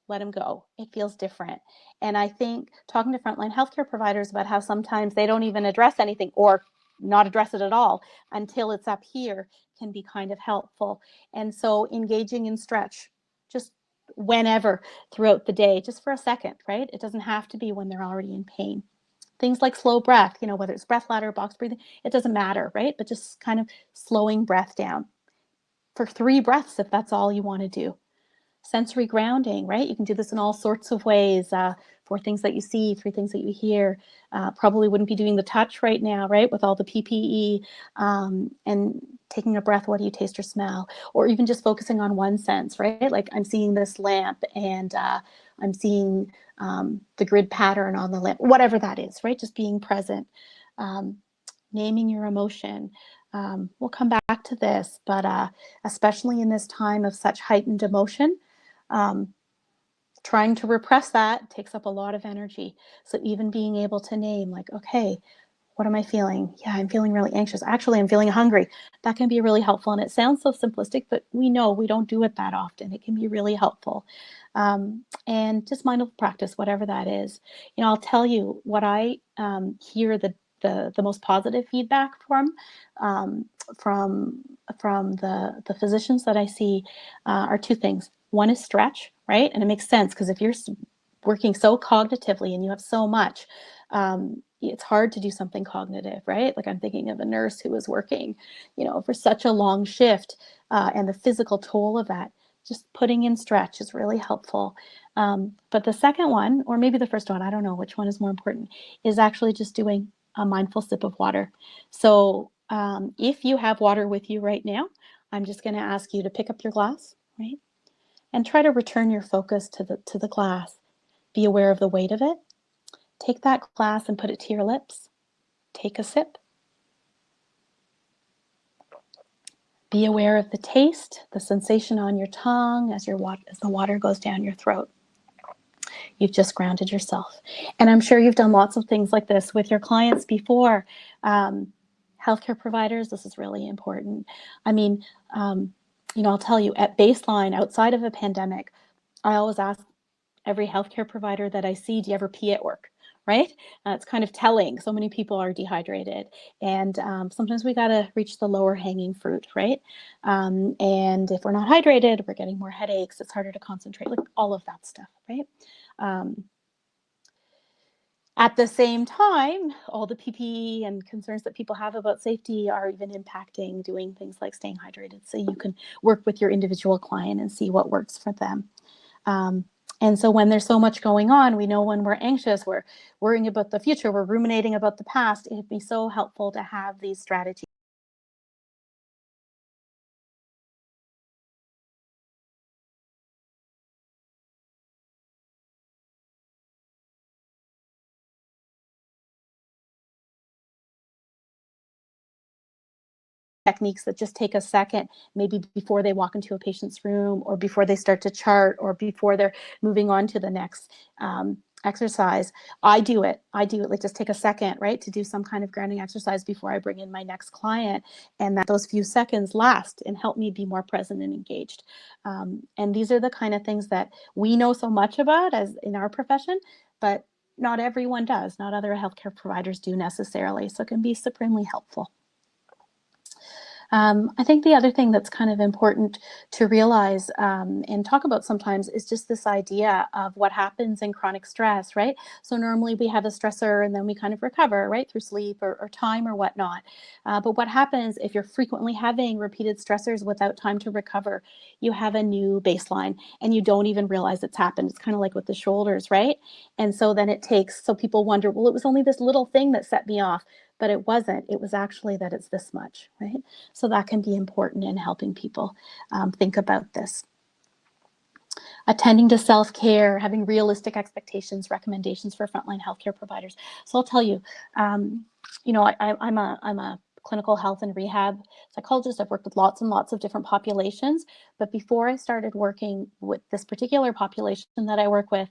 Let them go. It feels different. And I think talking to frontline healthcare providers about how sometimes they don't even address anything, or not address it at all until it's up here, can be kind of helpful. And so engaging in stretch, just whenever throughout the day, just for a second, right? It doesn't have to be when they're already in pain. Things like slow breath, whether it's breath ladder, box breathing, it doesn't matter, right? But just kind of slowing breath down for 3 breaths if that's all you want to do. Sensory grounding, right? You can do this in all sorts of ways. 4 things that you see, 3 things that you hear. Probably wouldn't be doing the touch right now, right? With all the PPE, and taking a breath. What do you taste or smell? Or even just focusing on one sense, right? Like I'm seeing this lamp, and I'm seeing the grid pattern on the lamp, whatever that is, right? Just being present. Naming your emotion. We'll come back to this, but especially in this time of such heightened emotion, trying to repress that takes up a lot of energy. So even being able to name, like, okay, what am I feeling? Yeah, I'm feeling really anxious. Actually, I'm feeling hungry. That can be really helpful. And it sounds so simplistic, but we know we don't do it that often. It can be really helpful. And just mindful practice, whatever that is. I'll tell you what I hear the most positive feedback um, from the physicians that I see are 2 things. One is stretch, right? And it makes sense, because if you're working so cognitively and you have so much, it's hard to do something cognitive, right? Like I'm thinking of a nurse who was working, for such a long shift, and the physical toll of that. Just putting in stretch is really helpful. But the second one, or maybe the first one, I don't know which one is more important, is actually just doing a mindful sip of water. So if you have water with you right now, I'm just going to ask you to pick up your glass, right? And try to return your focus to the glass. Be aware of the weight of it. Take that glass and put it to your lips. Take a sip. Be aware of the taste, the sensation on your tongue as the water goes down your throat. You've just grounded yourself. And I'm sure you've done lots of things like this with your clients before. Healthcare providers, this is really important. I mean, I'll tell you, at baseline, outside of a pandemic, I always ask every healthcare provider that I see, do you ever pee at work? Right? It's kind of telling. So many people are dehydrated, and sometimes we got to reach the lower hanging fruit, right? And if we're not hydrated, we're getting more headaches. It's harder to concentrate, like all of that stuff, right? At the same time, all the PPE and concerns that people have about safety are even impacting doing things like staying hydrated, so you can work with your individual client and see what works for them. And so when there's so much going on, we know when we're anxious, we're worrying about the future, we're ruminating about the past, it'd be so helpful to have these strategies. Techniques that just take a second, maybe before they walk into a patient's room, or before they start to chart, or before they're moving on to the next exercise. I do it like just take a second, right, to do some kind of grounding exercise before I bring in my next client, and that those few seconds last and help me be more present and engaged. And these are the kind of things that we know so much about as in our profession, but not everyone does. Not other healthcare providers do necessarily. So it can be supremely helpful. I think the other thing that's kind of important to realize and talk about sometimes is just this idea of what happens in chronic stress, right? So normally we have a stressor and then we kind of recover, right, through sleep or time or whatnot. But what happens if you're frequently having repeated stressors without time to recover? You have a new baseline and you don't even realize it's happened. It's kind of like with the shoulders, right? And so then it takes, so people wonder, well, it was only this little thing that set me off, but it wasn't. It was actually that it's this much, right? So that can be important in helping people think about this. Attending to self-care, having realistic expectations, recommendations for frontline healthcare providers. So I'll tell you, I'm a clinical health and rehab psychologist. I've worked with lots and lots of different populations, but before I started working with this particular population that I work with,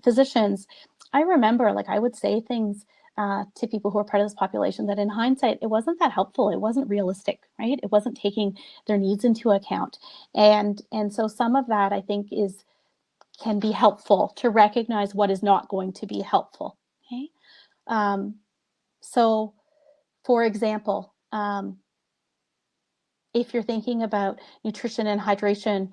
physicians, I remember like I would say things to people who are part of this population that in hindsight, it wasn't that helpful. It wasn't realistic, right? It wasn't taking their needs into account. And so some of that I think can be helpful to recognize what is not going to be helpful. Okay. So for example, if you're thinking about nutrition and hydration,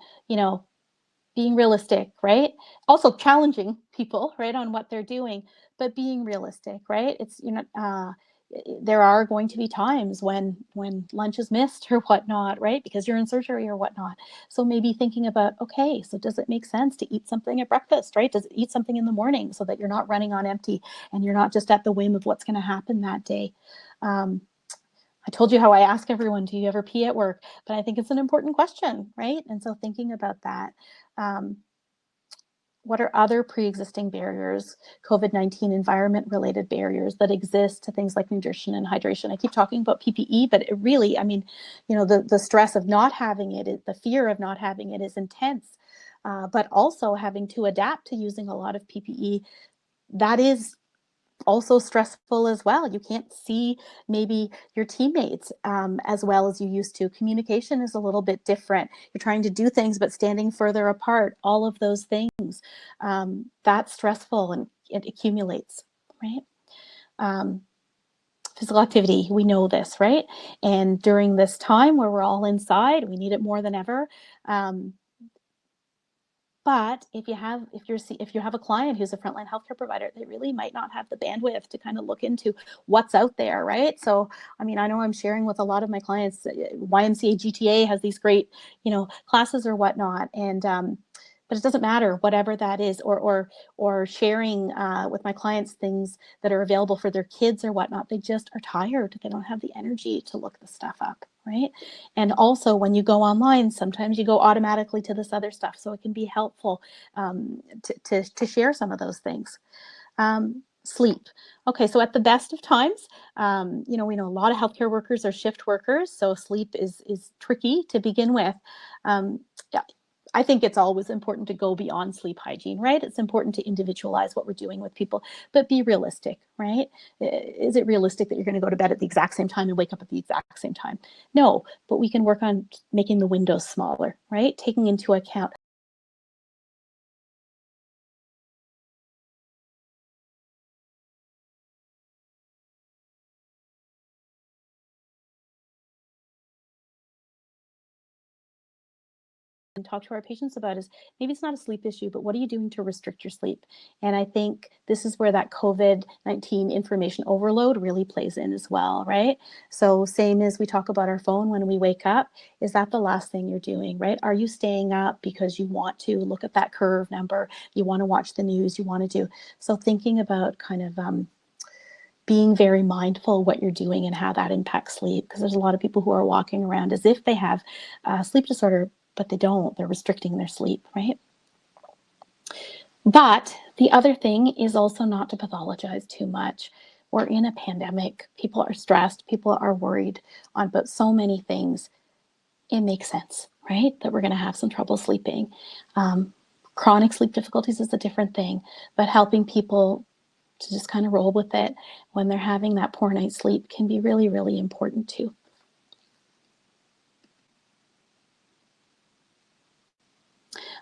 being realistic, right? Also challenging people, right, on what they're doing, but being realistic, right? It's, there are going to be times when lunch is missed or whatnot, right? Because you're in surgery or whatnot. So maybe thinking about, okay, so does it make sense to eat something at breakfast, right? Does it eat something in the morning so that you're not running on empty and you're not just at the whim of what's going to happen that day? I told you how I ask everyone, do you ever pee at work? But I think it's an important question, right? And so thinking about that. What are other pre-existing barriers, COVID-19 environment-related barriers that exist to things like nutrition and hydration? I keep talking about PPE, but it really, the stress of not having it, the fear of not having it is intense, but also having to adapt to using a lot of PPE, that is also stressful as well. You can't see maybe your teammates as well as you used to. Communication is a little bit different. You're trying to do things, but standing further apart, all of those things, that's stressful and it accumulates, right? Physical activity, we know this, right? And during this time where we're all inside, we need it more than ever. But if you have a client who's a frontline healthcare provider, they really might not have the bandwidth to kind of look into what's out there, right? So, I know I'm sharing with a lot of my clients, YMCA GTA has these great, classes or whatnot, and but it doesn't matter, whatever that is, or sharing with my clients things that are available for their kids or whatnot. They just are tired. They don't have the energy to look the stuff up, right? And also when you go online, sometimes you go automatically to this other stuff. So it can be helpful to share some of those things. Sleep. Okay, so at the best of times, we know a lot of healthcare workers are shift workers, so sleep is tricky to begin with. Yeah, I think it's always important to go beyond sleep hygiene, right? It's important to individualize what we're doing with people, but be realistic, right? Is it realistic that you're going to go to bed at the exact same time and wake up at the exact same time? No, but we can work on making the windows smaller, right? Taking into account and talk to our patients about is maybe it's not a sleep issue, but what are you doing to restrict your sleep? And I think this is where that COVID-19 information overload really plays in as well, right? So same as we talk about our phone when we wake up, is that the last thing you're doing, right? Are you staying up because you want to look at that curve number, you want to watch the news, you want to do, so thinking about kind of being very mindful what you're doing and how that impacts sleep, because there's a lot of people who are walking around as if they have a sleep disorder, but they don't. They're restricting their sleep, right? But the other thing is also not to pathologize too much. We're in a pandemic. People are stressed. People are worried about so many things. It makes sense, right, that we're going to have some trouble sleeping. Chronic sleep difficulties is a different thing, but helping people to just kind of roll with it when they're having that poor night's sleep can be really, really important too.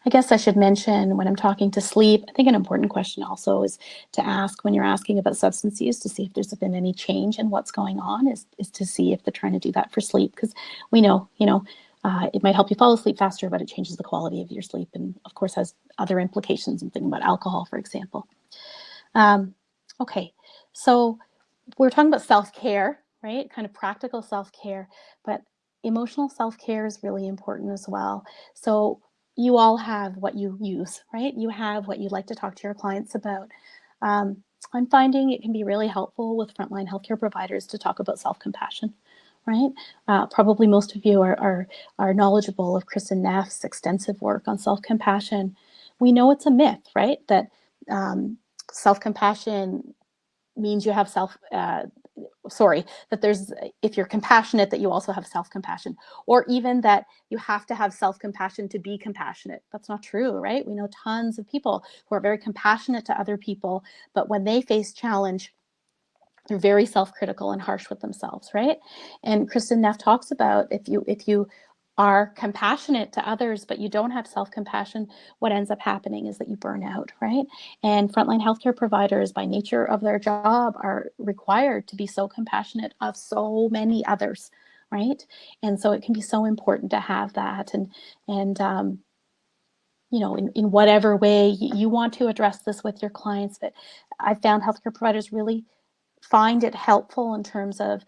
I guess I should mention when I'm talking to sleep, I think an important question also is to ask when you're asking about substance use to see if there's been any change in what's going on, is to see if they're trying to do that for sleep, because we know, it might help you fall asleep faster, but it changes the quality of your sleep, and of course has other implications. I'm thinking about alcohol, for example. Okay, so we're talking about self-care, right? Kind of practical self-care, but emotional self-care is really important as well. So you all have what you use, right? You have what you like to talk to your clients about. I'm finding it can be really helpful with frontline healthcare providers to talk about self-compassion, right? Probably most of you are knowledgeable of Kristen Neff's extensive work on self-compassion. We know it's a myth, right? That self-compassion means you have that there's, if you're compassionate, that you also have self-compassion, or even that you have to have self-compassion to be compassionate. That's not true, right? We know tons of people who are very compassionate to other people, but when they face challenge, they're very self-critical and harsh with themselves, right? And Kristen Neff talks about if you are compassionate to others, but you don't have self-compassion, what ends up happening is that you burn out, right? And frontline healthcare providers, by nature of their job, are required to be so compassionate of so many others, right? And so it can be so important to have that. And in whatever way you want to address this with your clients, but I've found healthcare providers really find it helpful in terms of,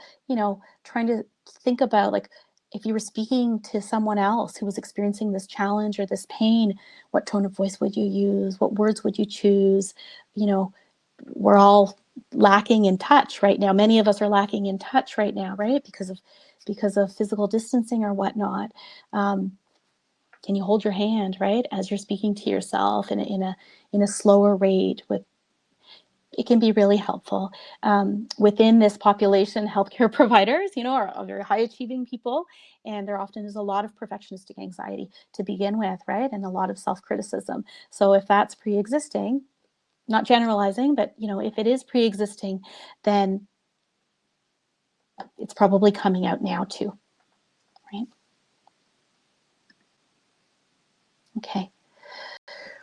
trying to think about, like, if you were speaking to someone else who was experiencing this challenge or this pain, what tone of voice would you use? What words would you choose? We're all lacking in touch right now. Many of us are lacking in touch right now, right? Because of physical distancing or whatnot. Can you hold your hand, right, as you're speaking to yourself in a slower rate? It can be really helpful. Within this population, healthcare providers, are very high achieving people, and there often is a lot of perfectionistic anxiety to begin with, right? And a lot of self-criticism. So if that's pre-existing, not generalizing, but if it is pre-existing, then it's probably coming out now too, right? Okay.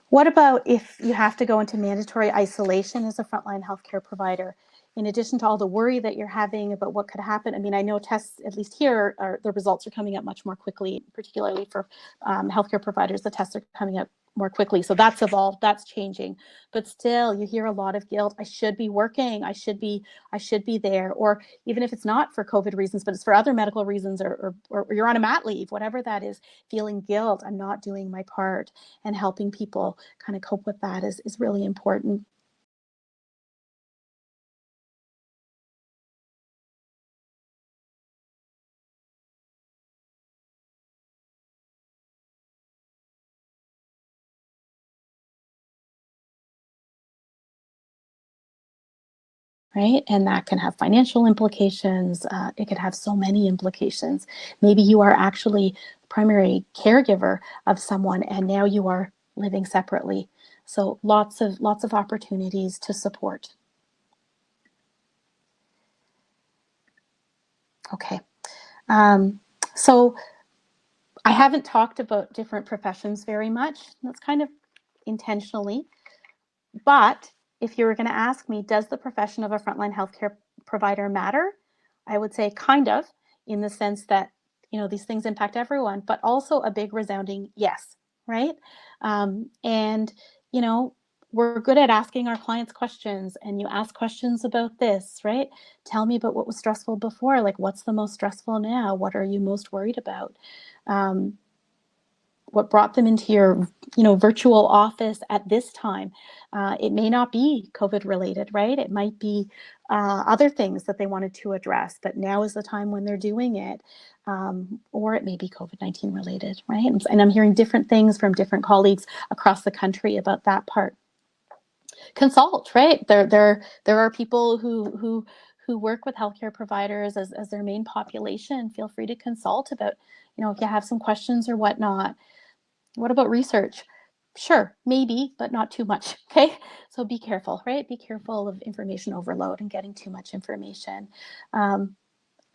What about if you have to go into mandatory isolation as a frontline healthcare provider? In addition to all the worry that you're having about what could happen, I mean, I know tests, at least here, the results are coming up much more quickly, particularly for healthcare providers. The tests are coming up more quickly. So that's evolved, that's changing. But still, you hear a lot of guilt. I should be working. I should be there. Or even if it's not for COVID reasons, but it's for other medical reasons, or you're on a mat leave, whatever that is, feeling guilt. I'm not doing my part, and helping people kind of cope with that is really important. Right? And that can have financial implications. It could have so many implications. Maybe you are actually primary caregiver of someone, and now you are living separately. So lots of opportunities to support. Okay. So I haven't talked about different professions very much. That's kind of intentionally. But if you were going to ask me, does the profession of a frontline healthcare provider matter? I would say kind of, in the sense that, these things impact everyone, but also a big resounding yes, right? And, we're good at asking our clients questions, and you ask questions about this, right? Tell me about what was stressful before. Like, what's the most stressful now? What are you most worried about? What brought them into your virtual office at this time? It may not be COVID related, right? It might be other things that they wanted to address, but now is the time when they're doing it. Or it may be COVID-19 related, right? And I'm hearing different things from different colleagues across the country about that part. Consult, right? There are people who work with healthcare providers as their main population. Feel free to consult about, if you have some questions or whatnot. What about research? Sure, maybe, but not too much, okay? So be careful, right? Be careful of information overload and getting too much information.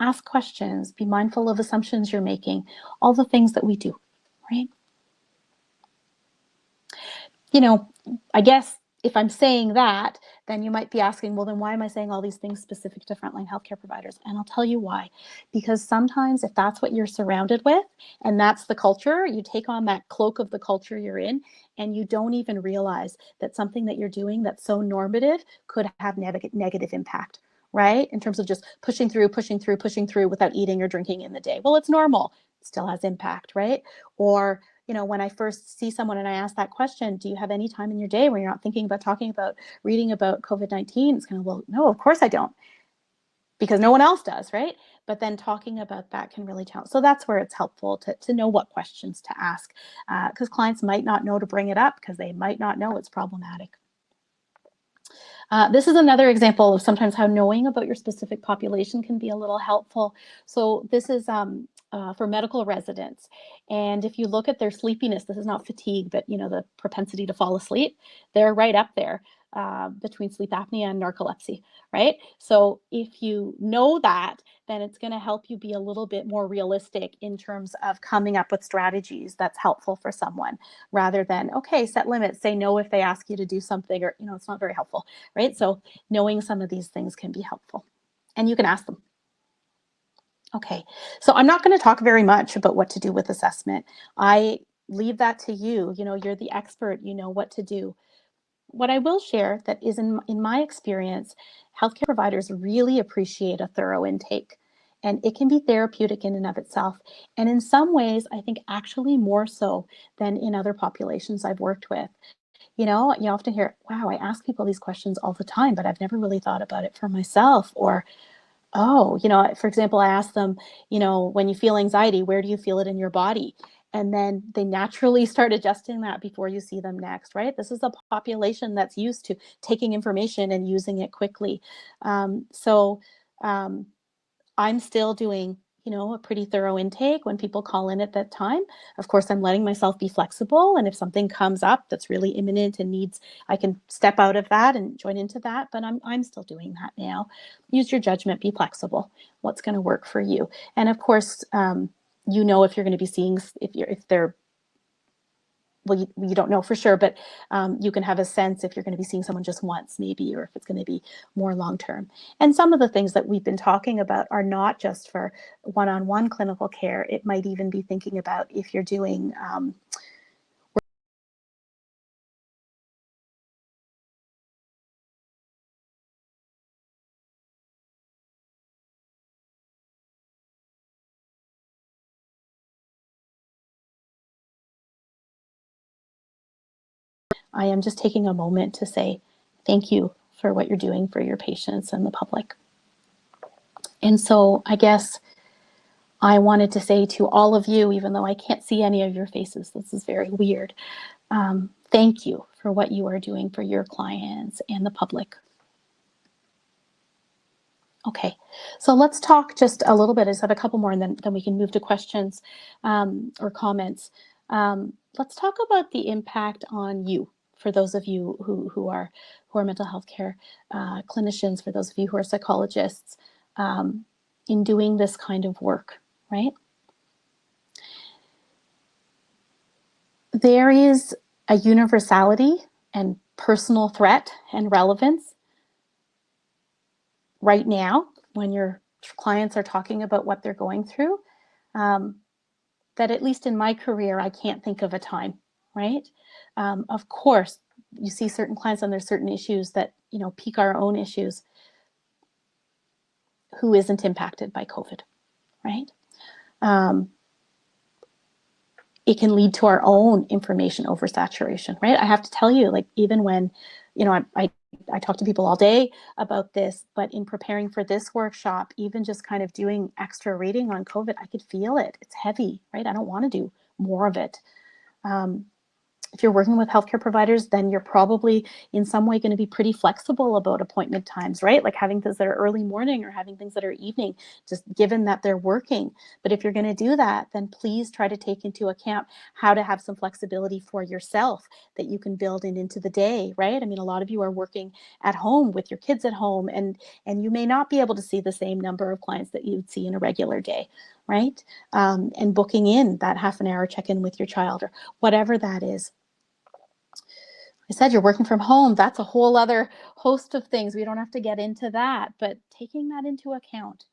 Ask questions, be mindful of assumptions you're making, all the things that we do, right? I guess if I'm saying that, then you might be asking, well, then why am I saying all these things specific to frontline healthcare providers? And I'll tell you why. Because sometimes if that's what you're surrounded with and that's the culture, you take on that cloak of the culture you're in, and you don't even realize that something that you're doing that's so normative could have negative impact, right? In terms of just pushing through without eating or drinking in the day. Well, it's normal. It still has impact, right? Or when I first see someone and I ask that question, do you have any time in your day where you're not thinking about talking about reading about COVID-19? It's kind of, well, no, of course I don't, because no one else does, right? But then talking about that can really challenge. So that's where it's helpful to know what questions to ask, because clients might not know to bring it up because they might not know it's problematic. This is another example of sometimes how knowing about your specific population can be a little helpful. So this is for medical residents. And if you look at their sleepiness, this is not fatigue, but the propensity to fall asleep, they're right up there between sleep apnea and narcolepsy, right? So if you know that, then it's going to help you be a little bit more realistic in terms of coming up with strategies that's helpful for someone, rather than, okay, set limits, say no if they ask you to do something, or, it's not very helpful, right? So knowing some of these things can be helpful, and you can ask them. Okay, so I'm not going to talk very much about what to do with assessment. I leave that to you. You're the expert, you know what to do. What I will share that is in my experience, healthcare providers really appreciate a thorough intake, and it can be therapeutic in and of itself. And in some ways, I think actually more so than in other populations I've worked with. You often hear, wow, I ask people these questions all the time, but I've never really thought about it for myself. Or, oh, for example, I ask them, when you feel anxiety, where do you feel it in your body? And then they naturally start adjusting that before you see them next, right? This is a population that's used to taking information and using it quickly. So I'm still doing, a pretty thorough intake when people call in at that time. Of course, I'm letting myself be flexible. And if something comes up that's really imminent and needs, I can step out of that and join into that. But I'm still doing that now. Use your judgment, be flexible. What's going to work for you? And of course, if you're going to be seeing, if they're, well, you don't know for sure, but you can have a sense if you're going to be seeing someone just once maybe, or if it's going to be more long-term. And some of the things that we've been talking about are not just for one-on-one clinical care. It might even be thinking about if you're doing I am just taking a moment to say thank you for what you're doing for your patients and the public. And so I guess I wanted to say to all of you, even though I can't see any of your faces, this is very weird, thank you for what you are doing for your clients and the public. Okay, so let's talk just a little bit. I just have a couple more, and then we can move to questions or comments. Let's talk about the impact on you, for those of you who are mental health care clinicians, for those of you who are psychologists, in doing this kind of work, right? There is a universality and personal threat and relevance right now when your clients are talking about what they're going through, that at least in my career, I can't think of a time, right? Of course, you see certain clients and there's certain issues that, pique our own issues. Who isn't impacted by COVID, right? It can lead to our own information oversaturation, right? I have to tell you, like, even when, I talk to people all day about this, but in preparing for this workshop, even just kind of doing extra reading on COVID, I could feel it. It's heavy, right? I don't want to do more of it. If you're working with healthcare providers, then you're probably in some way going to be pretty flexible about appointment times, right? Like having things that are early morning or having things that are evening, just given that they're working. But if you're going to do that, then please try to take into account how to have some flexibility for yourself that you can build into the day, right? I mean, a lot of you are working at home with your kids at home, and you may not be able to see the same number of clients that you'd see in a regular day, right? And booking in that half an hour check-in with your child or whatever that is. said, you're working from home. That's a whole other host of things. We don't have to get into that, but taking that into account,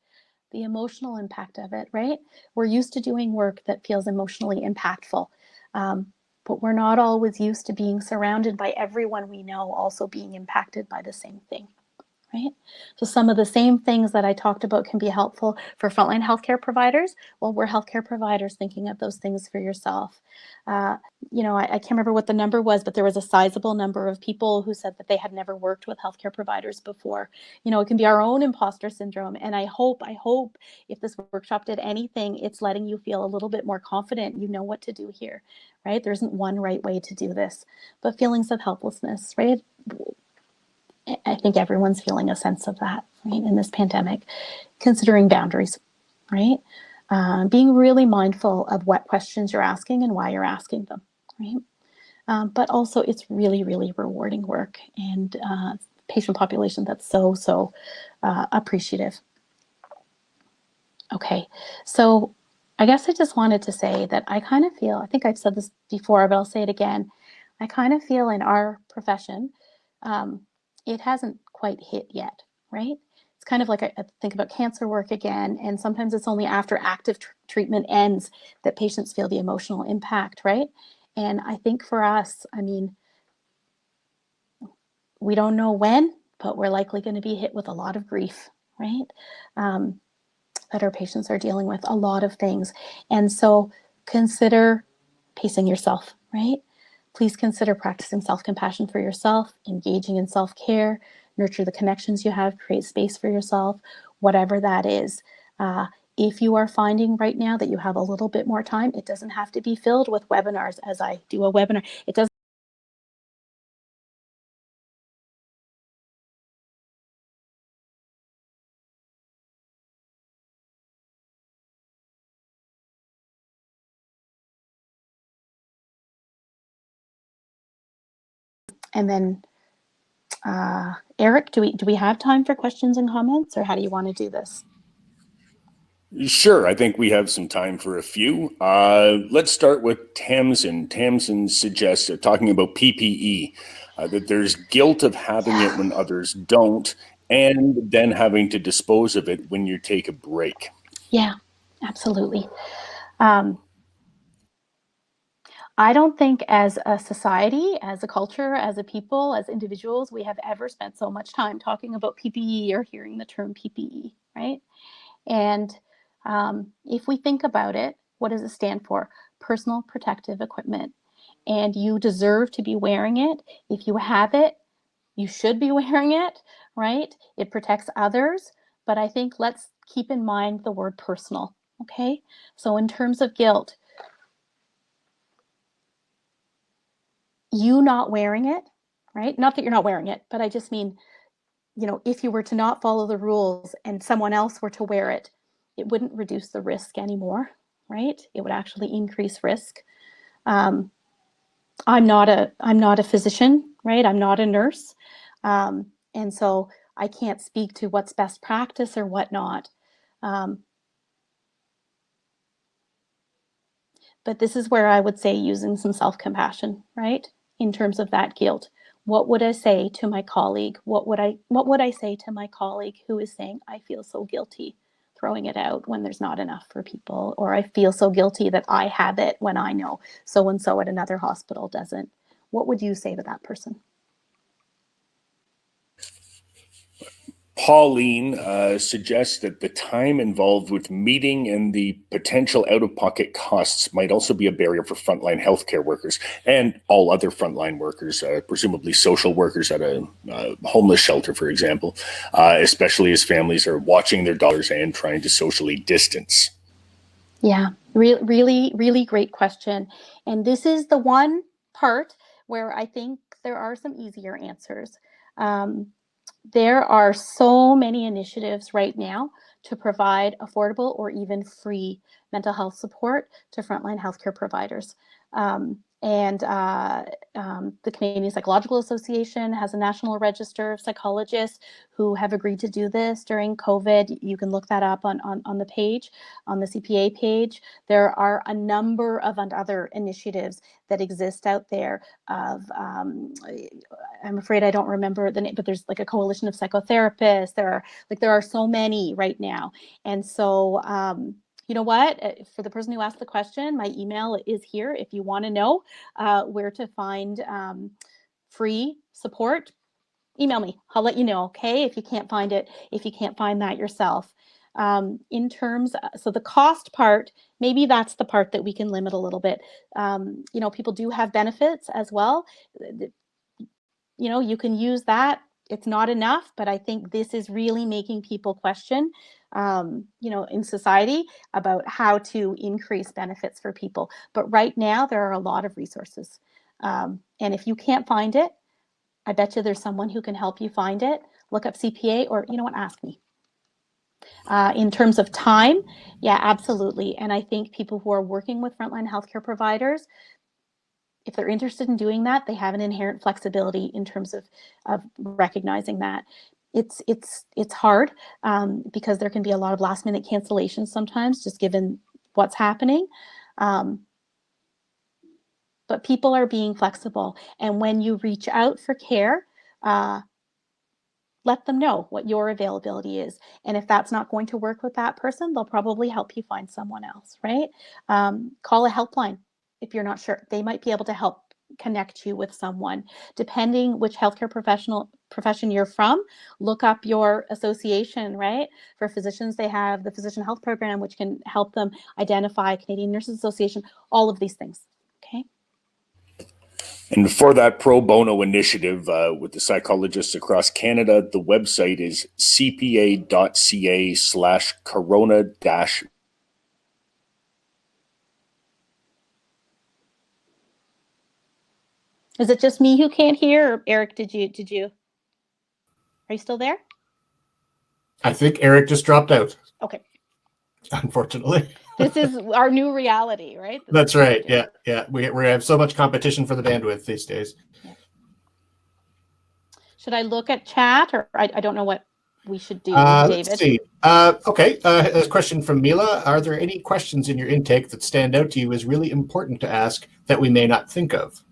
the emotional impact of it, right? We're used to doing work that feels emotionally impactful, but we're not always used to being surrounded by everyone we know also being impacted by the same thing. Right? So some of the same things that I talked about can be helpful for frontline healthcare providers. Well, we're healthcare providers thinking of those things for yourself. I can't remember what the number was, but there was a sizable number of people who said that they had never worked with healthcare providers before. It can be our own imposter syndrome. And I hope if this workshop did anything, it's letting you feel a little bit more confident. You know what to do here, right? There isn't one right way to do this, but feelings of helplessness, right? I think everyone's feeling a sense of that, right, in this pandemic, considering boundaries, right? Being really mindful of what questions you're asking and why you're asking them, right? But also it's really, really rewarding work and patient population that's so appreciative. Okay, so I guess I just wanted to say that I kind of feel, I think I've said this before, but I'll say it again. I kind of feel in our profession, it hasn't quite hit yet, right? It's kind of like I think about cancer work again, and sometimes it's only after active treatment ends that patients feel the emotional impact, right? And I think for us, I mean, we don't know when, but we're likely going to be hit with a lot of grief, right? That our patients are dealing with, a lot of things. And so consider pacing yourself, right? Please consider practicing self-compassion for yourself, engaging in self-care, nurture the connections you have, create space for yourself, whatever that is. If you are finding right now that you have a little bit more time, it doesn't have to be filled with webinars as I do a webinar. It doesn't. And then, Eric, do we have time for questions and comments, or how do you want to do this? Sure, I think we have some time for a few. Let's start with Tamsin. Tamsin suggests, talking about PPE, that there's guilt of having it when others don't, and then having to dispose of it when you take a break. Yeah, absolutely. I don't think as a society, as a culture, as a people, as individuals, we have ever spent so much time talking about PPE or hearing the term PPE, right? And if we think about it, what does it stand for? Personal protective equipment. And you deserve to be wearing it. If you have it, you should be wearing it, right? It protects others. But I think let's keep in mind the word personal, okay? So in terms of guilt, you not wearing it, right? Not that you're not wearing it, but I just mean, if you were to not follow the rules and someone else were to wear it, it wouldn't reduce the risk anymore, right? It would actually increase risk. I'm not a physician, right? I'm not a nurse. And so I can't speak to what's best practice or whatnot. But this is where I would say using some self-compassion, right? In terms of that guilt. What would I say to my colleague? What would I say to my colleague who is saying, I feel so guilty throwing it out when there's not enough for people, or I feel so guilty that I have it when I know so-and-so at another hospital doesn't. What would you say to that person? Pauline suggests that the time involved with meeting and the potential out-of-pocket costs might also be a barrier for frontline healthcare workers and all other frontline workers, presumably social workers at a homeless shelter, for example, especially as families are watching their dollars and trying to socially distance. Yeah, really, really great question. And this is the one part where I think there are some easier answers. There are so many initiatives right now to provide affordable or even free mental health support to frontline healthcare providers. And the Canadian Psychological Association has a national register of psychologists who have agreed to do this during COVID. You can look that up on the page, on the CPA page. There are a number of other initiatives that exist out there of, I'm afraid I don't remember the name, but there's like a coalition of psychotherapists. There are so many right now. And so, you know what, for the person who asked the question, my email is here. If you want to know where to find free support, email me. I'll let you know, okay, if you can't find it, if you can't find that yourself. In terms, so the cost part, maybe that's the part that we can limit a little bit. People do have benefits as well. You can use that. It's not enough, but I think this is really making people question, in society about how to increase benefits for people. But right now, there are a lot of resources. And if you can't find it, I bet you there's someone who can help you find it. Look up CPA, or ask me. In terms of time, yeah, absolutely. And I think people who are working with frontline healthcare providers, if they're interested in doing that, they have an inherent flexibility in terms of recognizing that. It's hard because there can be a lot of last minute cancellations sometimes, just given what's happening. But people are being flexible. And when you reach out for care, let them know what your availability is. And if that's not going to work with that person, they'll probably help you find someone else, right? Call a helpline if you're not sure. They might be able to help connect you with someone. Depending which healthcare profession you're from, look up your association, right? For physicians, they have the Physician Health Program, which can help them identify, Canadian Nurses Association, all of these things, okay? And for that pro bono initiative with the psychologists across Canada, the website is cpa.ca/corona- Is it just me who can't hear? Or Eric, did you? Are you still there? I think Eric just dropped out. Okay. Unfortunately. This is our new reality, right? That's right. Yeah. We have so much competition for the bandwidth these days. Yeah. Should I look at chat, or I don't know what we should do, David? Let's see. Okay. A question from Mila. Are there any questions in your intake that stand out to you as really important to ask that we may not think of?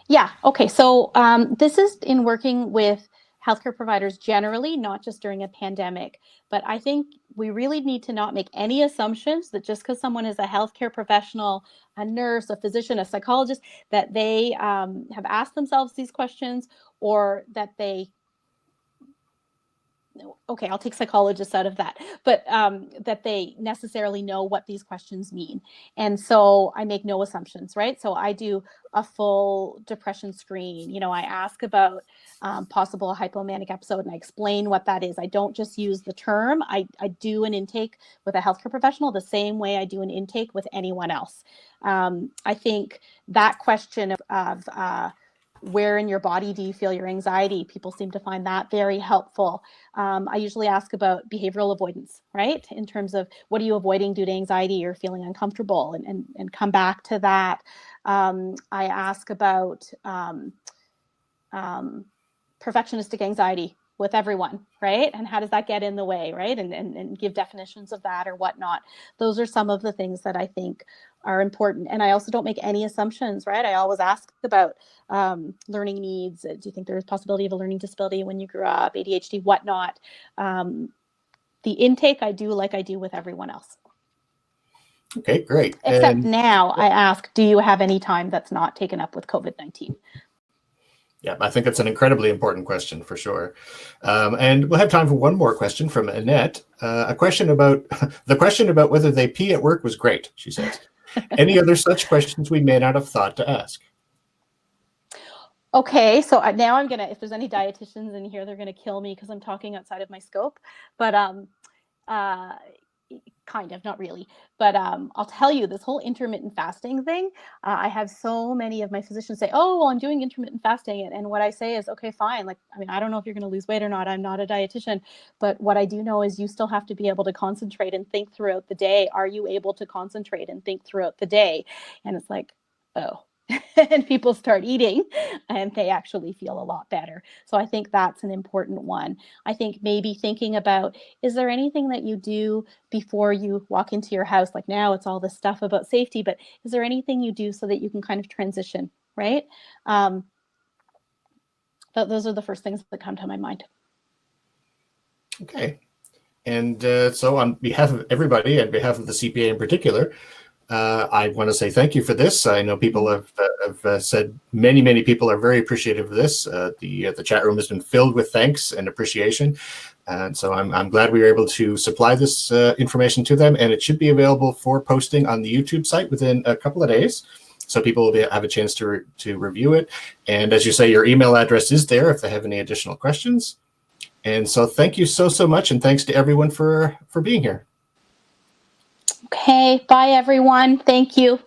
Yeah. Okay. So this is in working with healthcare providers generally, not just during a pandemic. But I think we really need to not make any assumptions that just because someone is a healthcare professional, a nurse, a physician, a psychologist, that they have asked themselves these questions, or that they, okay, I'll take psychologists out of that, but that they necessarily know what these questions mean. And so I make no assumptions, right? So I do a full depression screen. I ask about possible hypomanic episode, and I explain what that is. I don't just use the term. I do an intake with a healthcare professional the same way I do an intake with anyone else. I think that question of where in your body do you feel your anxiety? People seem to find that very helpful. I usually ask about behavioral avoidance, right? In terms of what are you avoiding due to anxiety or feeling uncomfortable, and come back to that. I ask about perfectionistic anxiety with everyone, right? And how does that get in the way, right? And give definitions of that or whatnot. Those are some of the things that I think are important. And I also don't make any assumptions, right? I always ask about learning needs. Do you think there's a possibility of a learning disability when you grew up, ADHD, whatnot? The intake I do like I do with everyone else. Okay, great. Except now I ask, do you have any time that's not taken up with COVID-19? Yeah, I think that's an incredibly important question for sure. And we'll have time for one more question from Annette. The question about whether they pee at work was great, she says. Any other such questions we may not have thought to ask? Okay, so now I'm gonna, if there's any dietitians in here, they're gonna kill me because I'm talking outside of my scope. But kind of, not really, but I'll tell you, this whole intermittent fasting thing, I have so many of my physicians say, oh, well, I'm doing intermittent fasting. And what I say is, okay, fine. Like, I mean, I don't know if you're going to lose weight or not. I'm not a dietitian, but what I do know is you still have to be able to concentrate and think throughout the day. Are you able to concentrate and think throughout the day? And it's like, oh, and people start eating and they actually feel a lot better. So I think that's an important one. I think maybe thinking about, is there anything that you do before you walk into your house? Like now it's all this stuff about safety, but is there anything you do so that you can kind of transition, right? Those are the first things that come to my mind. Okay. And so on behalf of everybody, on behalf of the CPA in particular, I want to say thank you for this. I know people have said many people are very appreciative of this. The chat room has been filled with thanks and appreciation. And so I'm glad we were able to supply this information to them, and it should be available for posting on the YouTube site within a couple of days. So people will have a chance to review it. And as you say, your email address is there if they have any additional questions. And so thank you so much. And thanks to everyone for being here. Okay, bye everyone. Thank you.